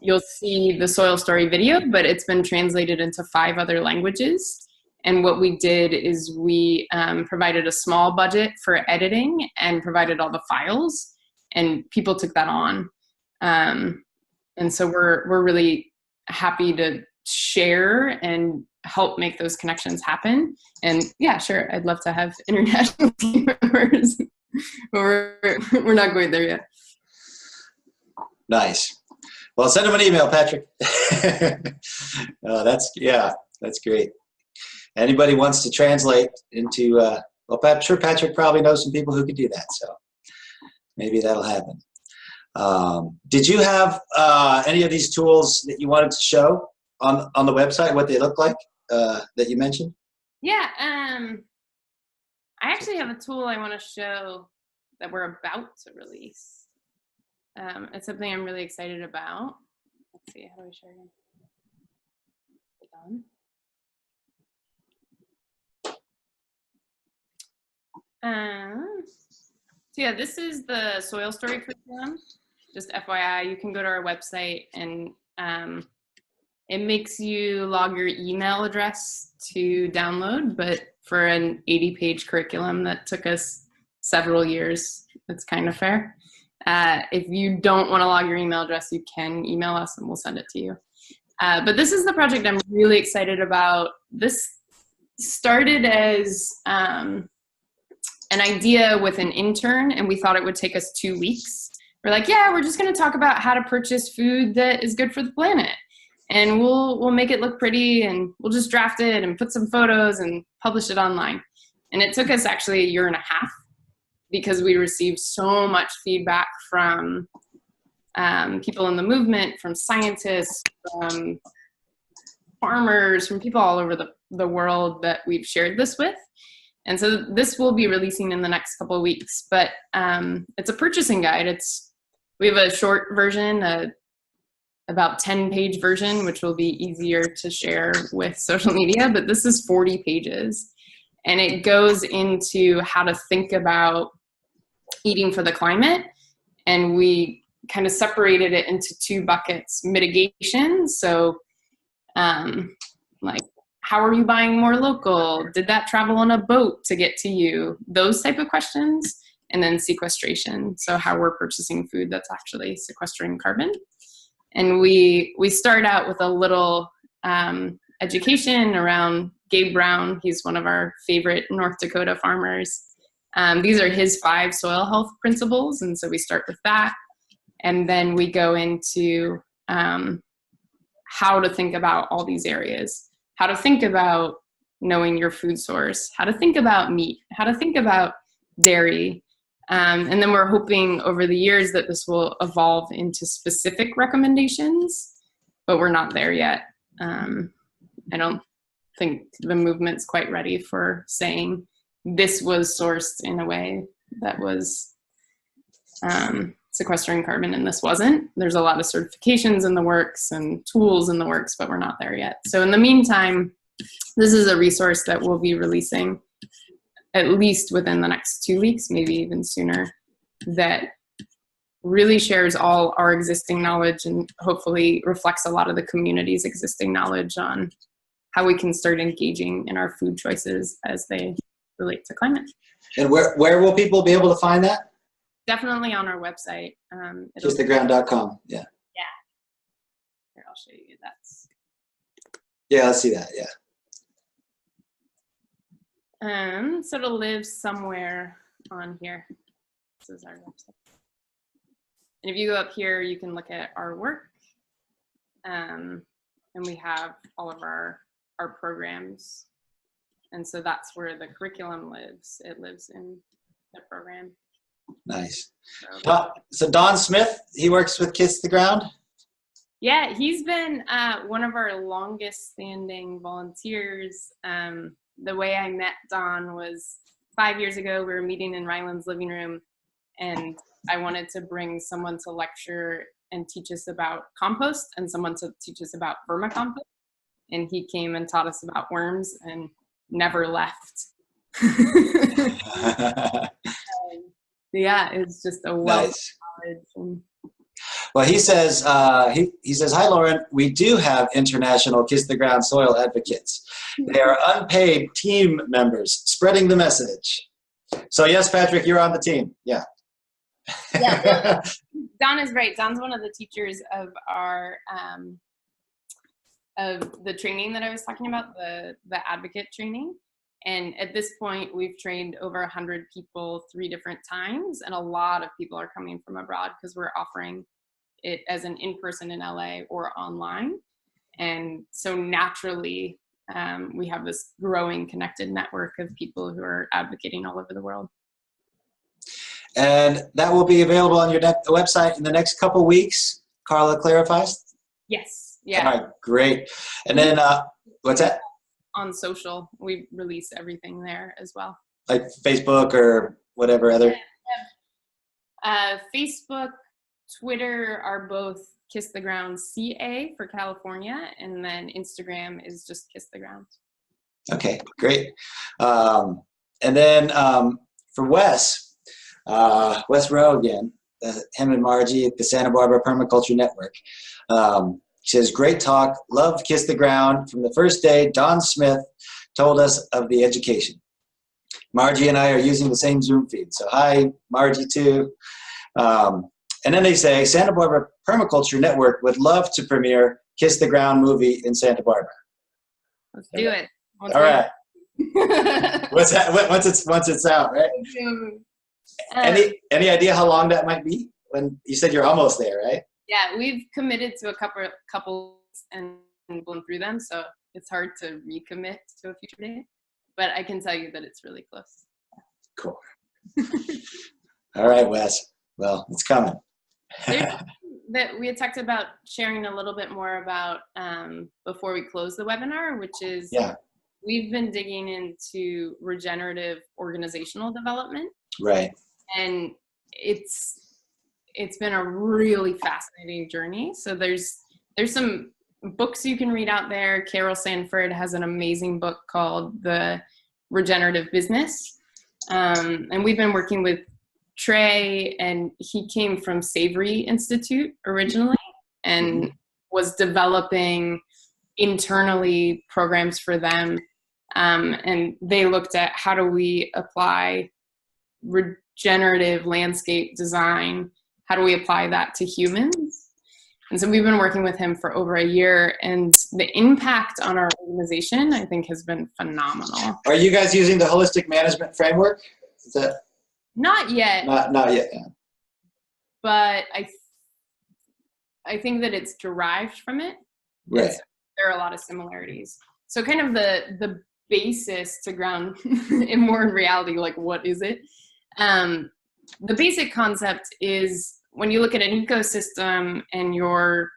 you'll see the Soil Story video, but it's been translated into 5 other languages. And what we did is we provided a small budget for editing and provided all the files, and people took that on. And so we're really happy to share and help make those connections happen. And yeah, sure, I'd love to have international team members, but we're not going there yet. Nice. Well, send them an email, Patrick. That's great. Anybody wants to translate into, well, I'm sure Patrick probably knows some people who could do that, so maybe that'll happen. Did you have any of these tools that you wanted to show on the website, what they look like, that you mentioned? Yeah, I actually have a tool I want to show that we're about to release. It's something I'm really excited about. Let's see, how do I share it? So yeah, this is the Soil Story curriculum. Just FYI, you can go to our website and it makes you log your email address to download, but for an 80-page curriculum that took us several years, it's kind of fair. If you don't want to log your email address, you can email us and we'll send it to you. But this is the project I'm really excited about. This started as an idea with an intern, and we thought it would take us 2 weeks. We're like, yeah, we're just going to talk about how to purchase food that is good for the planet. And we'll make it look pretty, and we'll just draft it and put some photos and publish it online. And it took us actually 1.5 years because we received so much feedback from people in the movement, from scientists, from farmers, from people all over the world that we've shared this with. And so this will be releasing in the next couple of weeks, but it's a purchasing guide. We have a short version, about 10-page version, which will be easier to share with social media, but this is 40 pages. And it goes into how to think about eating for the climate. And we kind of separated it into 2 buckets: mitigation. So like, how are you buying more local? Did that travel on a boat to get to you? Those type of questions. And then sequestration. So how we're purchasing food that's actually sequestering carbon. And we start out with a little education around Gabe Brown. He's one of our favorite North Dakota farmers. These are his 5 soil health principles. And so we start with that. And then we go into how to think about all these areas, how to think about knowing your food source, how to think about meat, how to think about dairy. And then we're hoping over the years that this will evolve into specific recommendations, but we're not there yet. I don't think the movement's quite ready for saying this was sourced in a way that was sequestering carbon and this wasn't. There's a lot of certifications in the works and tools in the works, but we're not there yet. So in the meantime, this is a resource that we'll be releasing at least within the next 2 weeks, maybe even sooner, that really shares all our existing knowledge and hopefully reflects a lot of the community's existing knowledge on how we can start engaging in our food choices as they relate to climate. And where will people be able to find that? Definitely on our website. Kisstheground.com. Yeah. Yeah. Here, I'll show you. That's. Yeah, let's see that. Yeah. So it'll live somewhere on here. This is our website. And if you go up here, you can look at our work. And we have all of our programs. And so that's where the curriculum lives. It lives in the program. Nice. So Don Smith, he works with Kiss the Ground? Yeah, he's been one of our longest standing volunteers. The way I met Don was 5 years ago. We were meeting in Ryland's living room, and I wanted to bring someone to lecture and teach us about compost and someone to teach us about vermicompost. And he came and taught us about worms and never left. Yeah, it's just a wealth of knowledge. Well, he says, he says, hi, Lauren. We do have international Kiss the Ground soil advocates. They are unpaid team members spreading the message. So yes, Patrick, you're on the team. Yeah. Yeah. Don is right. Don's one of the teachers of our of the training that I was talking about, the advocate training. And at this point, we've trained over 100 people 3 different times, and a lot of people are coming from abroad because we're offering it as an in-person in LA or online. And so naturally, we have this growing connected network of people who are advocating all over the world. And that will be available on your website in the next couple weeks, Carla clarifies? Yes. Yeah. All right, great. And then, what's that? On social, we release everything there as well. Like Facebook or whatever other? Facebook, Twitter are both Kiss the Ground CA for California, and then Instagram is just Kiss the Ground. Okay, great. And then for Wes Rowe again, him and Margie at the Santa Barbara Permaculture Network. She says, great talk, loved Kiss the Ground. From the first day, Don Smith told us of the education. Margie and I are using the same Zoom feed. So hi, Margie too. And then they say, Santa Barbara Permaculture Network would love to premiere Kiss the Ground movie in Santa Barbara. Let's do it. All right. What's that? Once it's out, right? Any idea how long that might be? When you said you're almost there, right? Yeah, we've committed to a couple and blown through them, so it's hard to recommit to a future date. But I can tell you that it's really close. Cool. All right, Wes. Well, it's coming. That we had talked about sharing a little bit more about before we close the webinar, which is we've been digging into regenerative organizational development. Right. And it's been a really fascinating journey. So there's there's some books you can read out there. Carol Sanford has an amazing book called The Regenerative Business. And we've been working with Trey, and he came from Savory Institute originally and was developing internally programs for them. And they looked at how do we apply regenerative landscape design? How do we apply that to humans? And so we've been working with him for over a year, and the impact on our organization, I think, has been phenomenal. Are you guys using the holistic management framework? Is that not yet? Not yet. Yeah. But I think that it's derived from it. Right. There are a lot of similarities. So kind of the basis to ground in more in reality, like what is it? The basic concept is when you look at an ecosystem and you're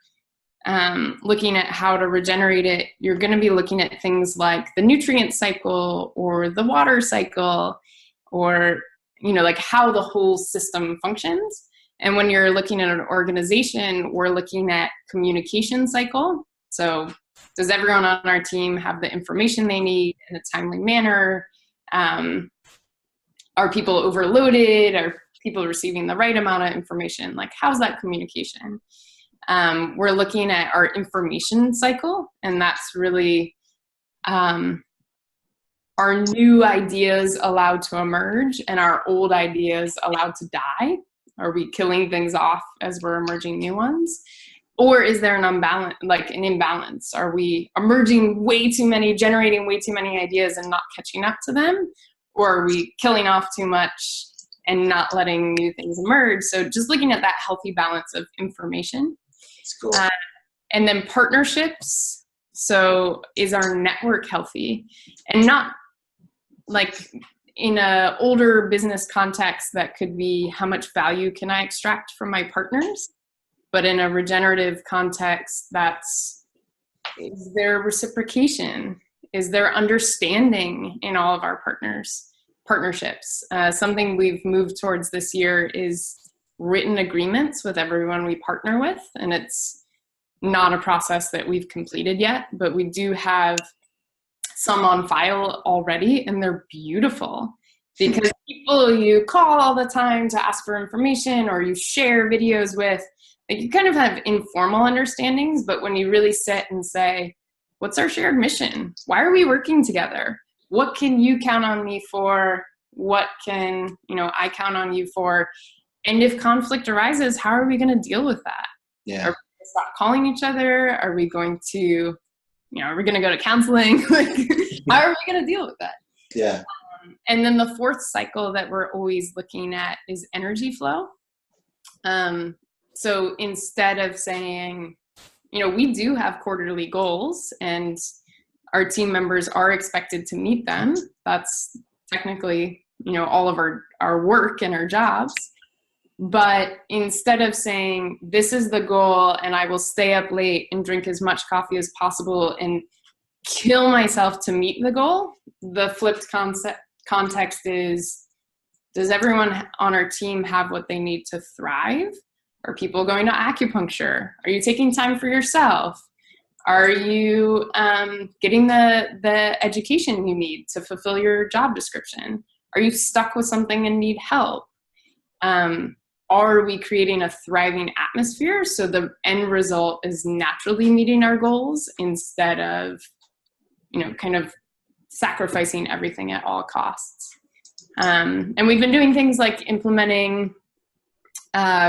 looking at how to regenerate it, you're going to be looking at things like the nutrient cycle or the water cycle, or like how the whole system functions. And when you're looking at an organization, we're looking at communication cycle. So does everyone on our team have the information they need in a timely manner? Are people overloaded? Are people receiving the right amount of information? Like, how's that communication? We're looking at our information cycle, and that's really our new ideas allowed to emerge and our old ideas allowed to die. Are we killing things off as we're emerging new ones? Or is there an imbalance? Are we emerging way too many, generating way too many ideas and not catching up to them? Or are we killing off too much and not letting new things emerge? So just looking at that healthy balance of information. That's cool. And then partnerships. So is our network healthy? And not like in an older business context, that could be how much value can I extract from my partners? But in a regenerative context, is there reciprocation? Is there understanding in all of our partnerships? Something we've moved towards this year is written agreements with everyone we partner with. And it's not a process that we've completed yet, but we do have some on file already, and they're beautiful. Because people you call all the time to ask for information or you share videos with, like, you kind of have informal understandings, but when you really sit and say, what's our shared mission? Why are we working together? What can you count on me for? What can, I count on you for? And if conflict arises, how are we going to deal with that? Yeah. Are we going to stop calling each other? Are we going to, are we going to go to counseling? Like, how are we going to deal with that? Yeah. And then the fourth cycle that we're always looking at is energy flow. So instead of saying, we do have quarterly goals and our team members are expected to meet them. That's technically, all of our work and our jobs. But instead of saying, this is the goal and I will stay up late and drink as much coffee as possible and kill myself to meet the goal, the flipped context is, does everyone on our team have what they need to thrive? Are people going to acupuncture? Are you taking time for yourself? Are you getting the education you need to fulfill your job description? Are you stuck with something and need help? Are we creating a thriving atmosphere so the end result is naturally meeting our goals instead of, kind of sacrificing everything at all costs? And we've been doing things like implementing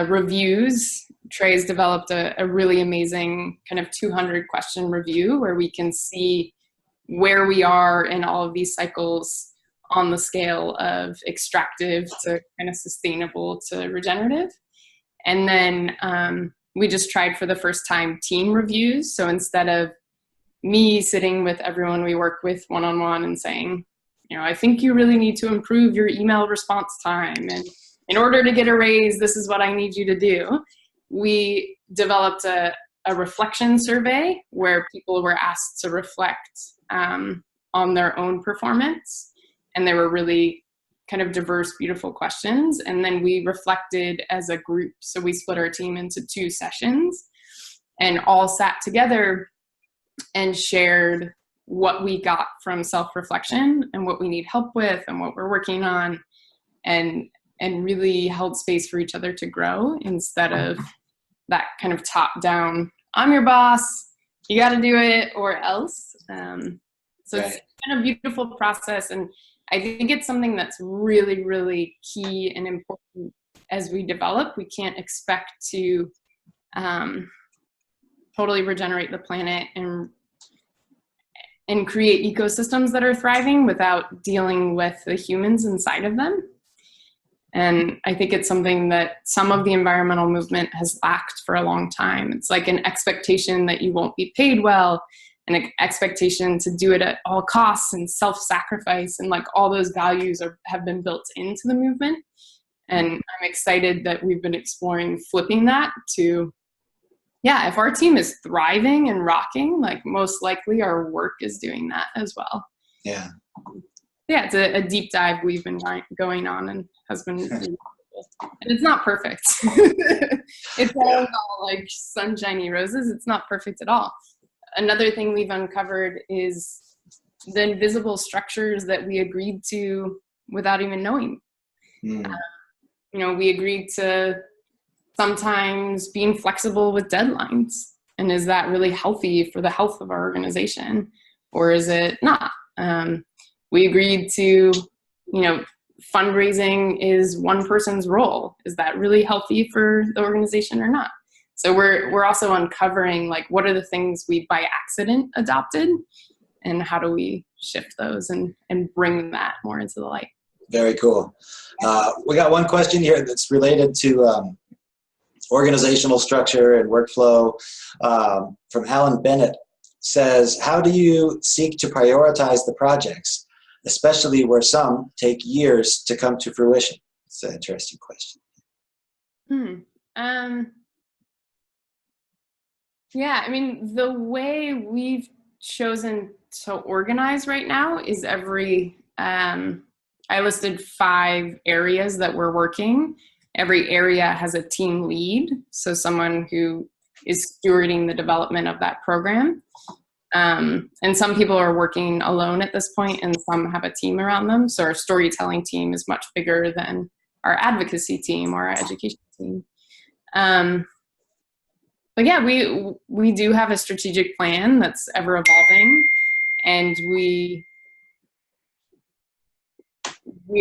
reviews. Trey's developed a really amazing kind of 200 question review where we can see where we are in all of these cycles on the scale of extractive to kind of sustainable to regenerative. And then we just tried for the first time team reviews. So instead of me sitting with everyone we work with one-on-one and saying, I think you really need to improve your email response time, and in order to get a raise, this is what I need you to do. We developed a reflection survey where people were asked to reflect on their own performance. And they were really kind of diverse, beautiful questions. And then we reflected as a group. So we split our team into 2 sessions. and all sat together and shared what we got from self-reflection and what we need help with and what we're working on, and really held space for each other to grow instead of that kind of top-down, I'm your boss, you got to do it or else. So it's kind of a beautiful process, and I think it's something that's really, really key and important as we develop. We can't expect to totally regenerate the planet and create ecosystems that are thriving without dealing with the humans inside of them. And I think it's something that some of the environmental movement has lacked for a long time. It's like an expectation that you won't be paid well, an expectation to do it at all costs and self-sacrifice, and like all those values have been built into the movement. And I'm excited that we've been exploring flipping that to, yeah, if our team is thriving and rocking, like most likely our work is doing that as well. Yeah. Yeah, it's a deep dive we've been going on and has been really cool. And it's not perfect. It's all like sunshiny roses. It's not perfect at all. Another thing we've uncovered is the invisible structures that we agreed to without even knowing. We agreed to sometimes being flexible with deadlines. And is that really healthy for the health of our organization? Or is it not? We agreed to, fundraising is one person's role. Is that really healthy for the organization or not? So we're also uncovering, like, what are the things we by accident adopted, and how do we shift those and bring that more into the light? Very cool. We got one question here that's related to organizational structure and workflow from Alan Bennett. Says, how do you seek to prioritize the projects, especially where some take years to come to fruition? It's an interesting question. Yeah, I mean, the way we've chosen to organize right now is I listed 5 areas that we're working. Every area has a team lead, so someone who is stewarding the development of that program. And some people are working alone at this point, and some have a team around them. So our storytelling team is much bigger than our advocacy team or our education team. But yeah, we do have a strategic plan that's ever evolving, and we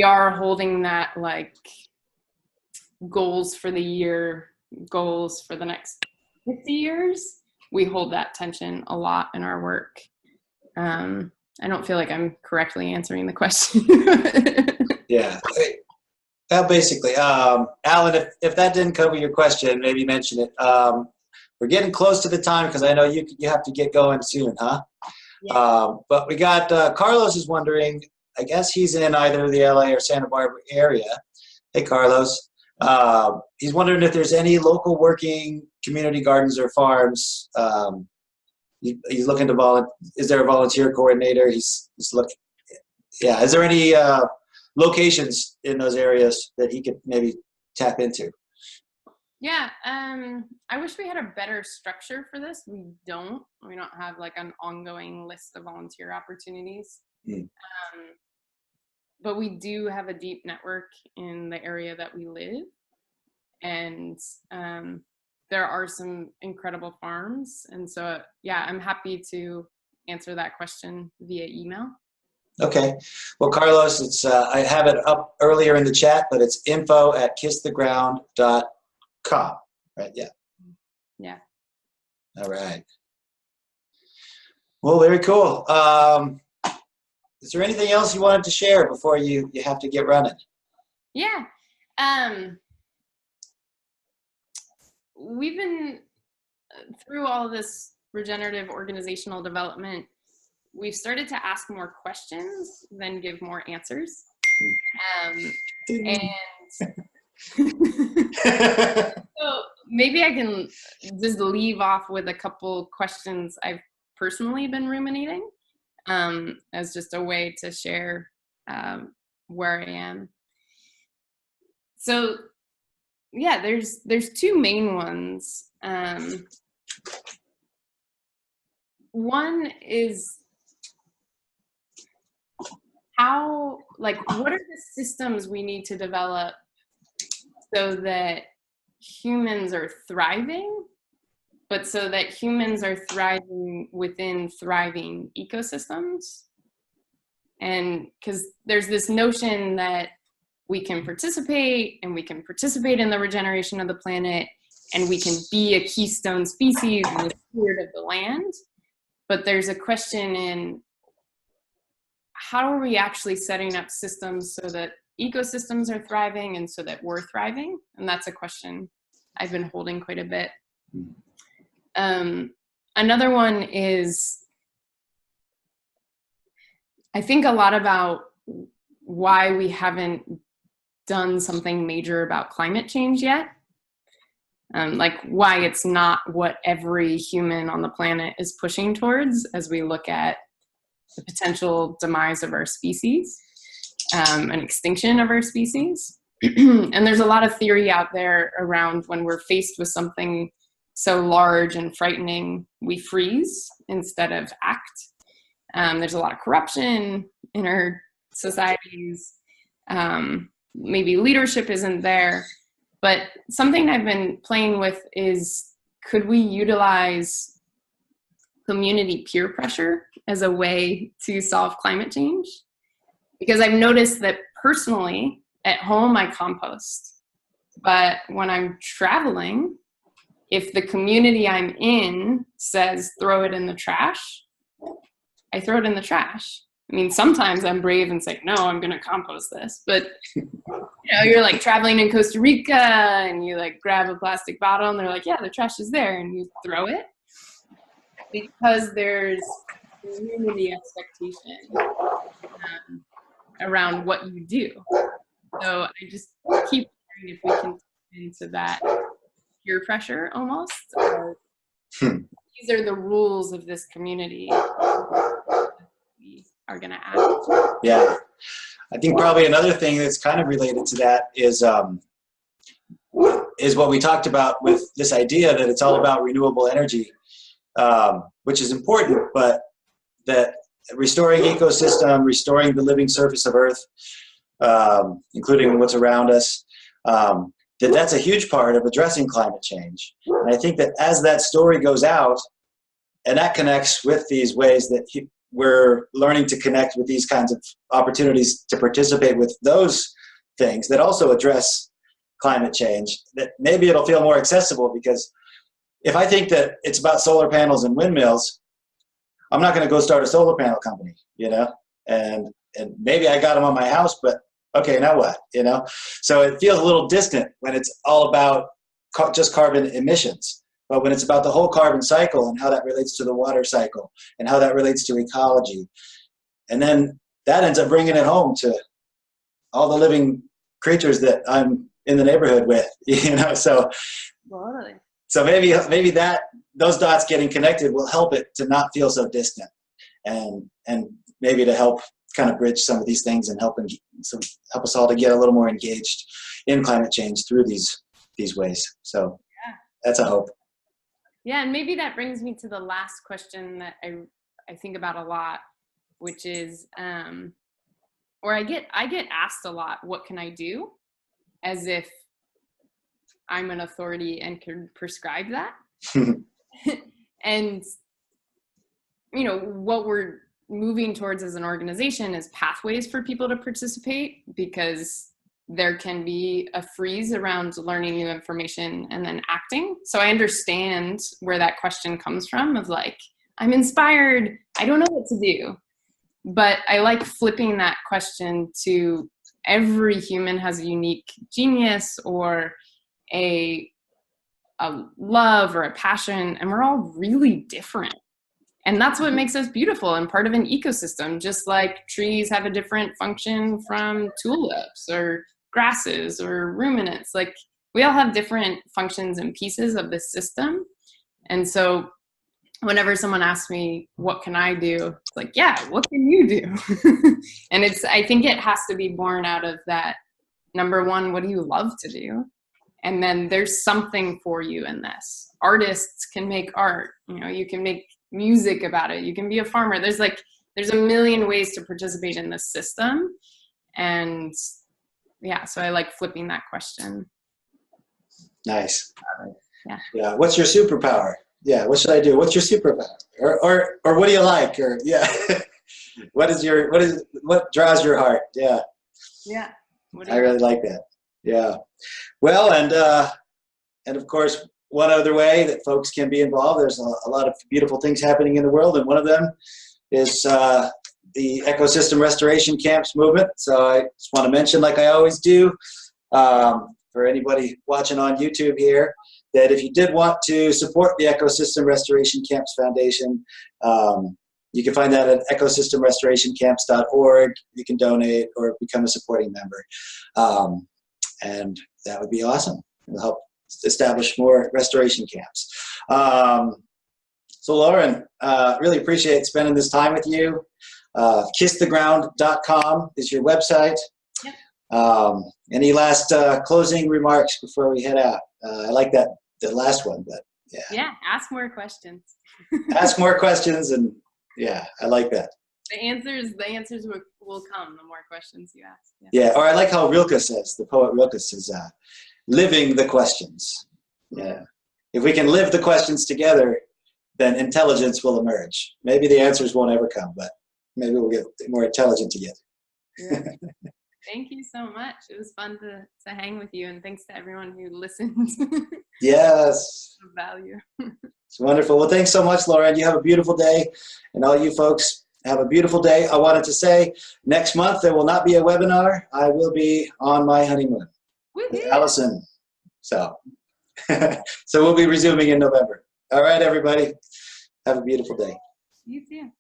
are holding that, like, goals for the year, goals for the next 50 years. We hold that tension a lot in our work. I don't feel like I'm correctly answering the question. Yeah. Basically, Alan, if that didn't cover your question, maybe mention it. We're getting close to the time because I know you have to get going soon, huh? Yeah. But we got Carlos is wondering, I guess he's in either the LA or Santa Barbara area. Hey, Carlos. He's wondering if there's any local working community gardens or farms. He's looking to is there a volunteer coordinator? He's looking. Yeah. Is there any locations in those areas that he could maybe tap into? Yeah. I wish we had a better structure for this. We don't have like an ongoing list of volunteer opportunities. But we do have a deep network in the area that we live. And there are some incredible farms. And so, yeah, I'm happy to answer that question via email. Okay. Well, Carlos, it's I have it up earlier in the chat, but it's info@kisstheground.com, right? Yeah. Yeah. All right. Well, very cool. Is there anything else you wanted to share before you have to get running? Yeah. We've been through all of this regenerative organizational development. We've started to ask more questions than give more answers. And so maybe I can just leave off with a couple questions I've personally been ruminating as just a way to share where I am. So yeah, there's 2 main ones. One is how, like, what are the systems we need to develop so that humans are thriving, but so that humans are thriving within thriving ecosystems? And because there's this notion that we can participate, and we can participate in the regeneration of the planet, and we can be a keystone species in the spirit of the land. But there's a question in how are we actually setting up systems so that ecosystems are thriving and so that we're thriving? And that's a question I've been holding quite a bit. Another one is, I think a lot about why we haven't done something major about climate change yet. Like why it's not what every human on the planet is pushing towards as we look at the potential demise of our species, and extinction of our species. And there's a lot of theory out there around when we're faced with something so large and frightening, we freeze instead of act. There's a lot of corruption in our societies. Maybe leadership isn't there. But something I've been playing with is, could we utilize community peer pressure as a way to solve climate change? Because I've noticed that personally, at home I compost. But when I'm traveling, if the community I'm in says throw it in the trash, I throw it in the trash. I mean, sometimes I'm brave and say, no, I'm going to compost this. But, you know, you're like traveling in Costa Rica and you like grab a plastic bottle and they're like, yeah, the trash is there, and you throw it. Because there's community expectation around what you do. So I just keep wondering if we can tap into that peer pressure almost. These are the rules of this community. We are going to act. Yeah. I think probably another thing that's kind of related to that is what we talked about with this idea that it's all about renewable energy, which is important, but that restoring ecosystem, restoring the living surface of Earth, including what's around us, that's a huge part of addressing climate change. And I think that as that story goes out, and that connects with these ways that we're learning to connect with these kinds of opportunities to participate with those things that also address climate change, that maybe it'll feel more accessible. Because if I think that it's about solar panels and windmills, I'm not going to go start a solar panel company, you know, and maybe I got them on my house, but okay, now what, you know? So it feels a little distant when it's all about just carbon emissions. But when it's about the whole carbon cycle and how that relates to the water cycle and how that relates to ecology, and then that ends up bringing it home to all the living creatures that I'm in the neighborhood with, you know? So, Totally. So maybe that those dots getting connected will help it to not feel so distant, and maybe to help kind of bridge some of these things and help us all to get a little more engaged in climate change through these ways. So yeah, that's a hope. Yeah, and maybe that brings me to the last question that I think about a lot, which is, or I get asked a lot, what can I do? As if I'm an authority and can prescribe that. And, you know, what we're moving towards as an organization is pathways for people to participate, because there can be a freeze around learning new information and then acting. So I understand where that question comes from of like, I'm inspired, I don't know what to do. But I like flipping that question to every human has a unique genius or a love or a passion, and we're all really different. And that's what makes us beautiful and part of an ecosystem, just like trees have a different function from tulips or grasses or ruminants. Like, we all have different functions and pieces of this system. And so whenever someone asks me, what can I do? It's like, yeah, what can you do? And I think it has to be born out of that. Number one, what do you love to do? And then there's something for you in this. Artists can make art. You know, you can make music about it. You can be a farmer. There's a million ways to participate in this system. And yeah, so I like flipping that question. Nice. Yeah. Yeah. What's your superpower? Yeah. What should I do? What's your superpower? Or what do you like? Or yeah. What draws your heart? Yeah. Yeah. I really like that. Yeah. Well, and of course, one other way that folks can be involved, there's a lot of beautiful things happening in the world, and one of them is the ecosystem restoration camps movement. So I just want to mention, like I always do, for anybody watching on YouTube here, that if you did want to support the Ecosystem Restoration Camps Foundation, you can find that at ecosystemrestorationcamps.org. You can donate or become a supporting member. And that would be awesome. It'll help establish more restoration camps. So Lauren, really appreciate spending this time with you. Kisstheground.com is your website. Yep. Any last closing remarks before we head out? I like the last one, but yeah. Yeah, ask more questions. Ask more questions, and yeah, I like that. The answers will come the more questions you ask. Yeah, or I like how Rilke says, the poet Rilke says, living the questions. Yeah. If we can live the questions together, then intelligence will emerge. Maybe the answers won't ever come, but maybe we'll get more intelligent together. Yeah. Thank you so much. It was fun to hang with you, and thanks to everyone who listened. Yes. Value. It's wonderful. Well, thanks so much, Lauren. You have a beautiful day, and all you folks have a beautiful day. I wanted to say next month there will not be a webinar. I will be on my honeymoon with Allison. So, so we'll be resuming in November. All right, everybody. Have a beautiful day. You too.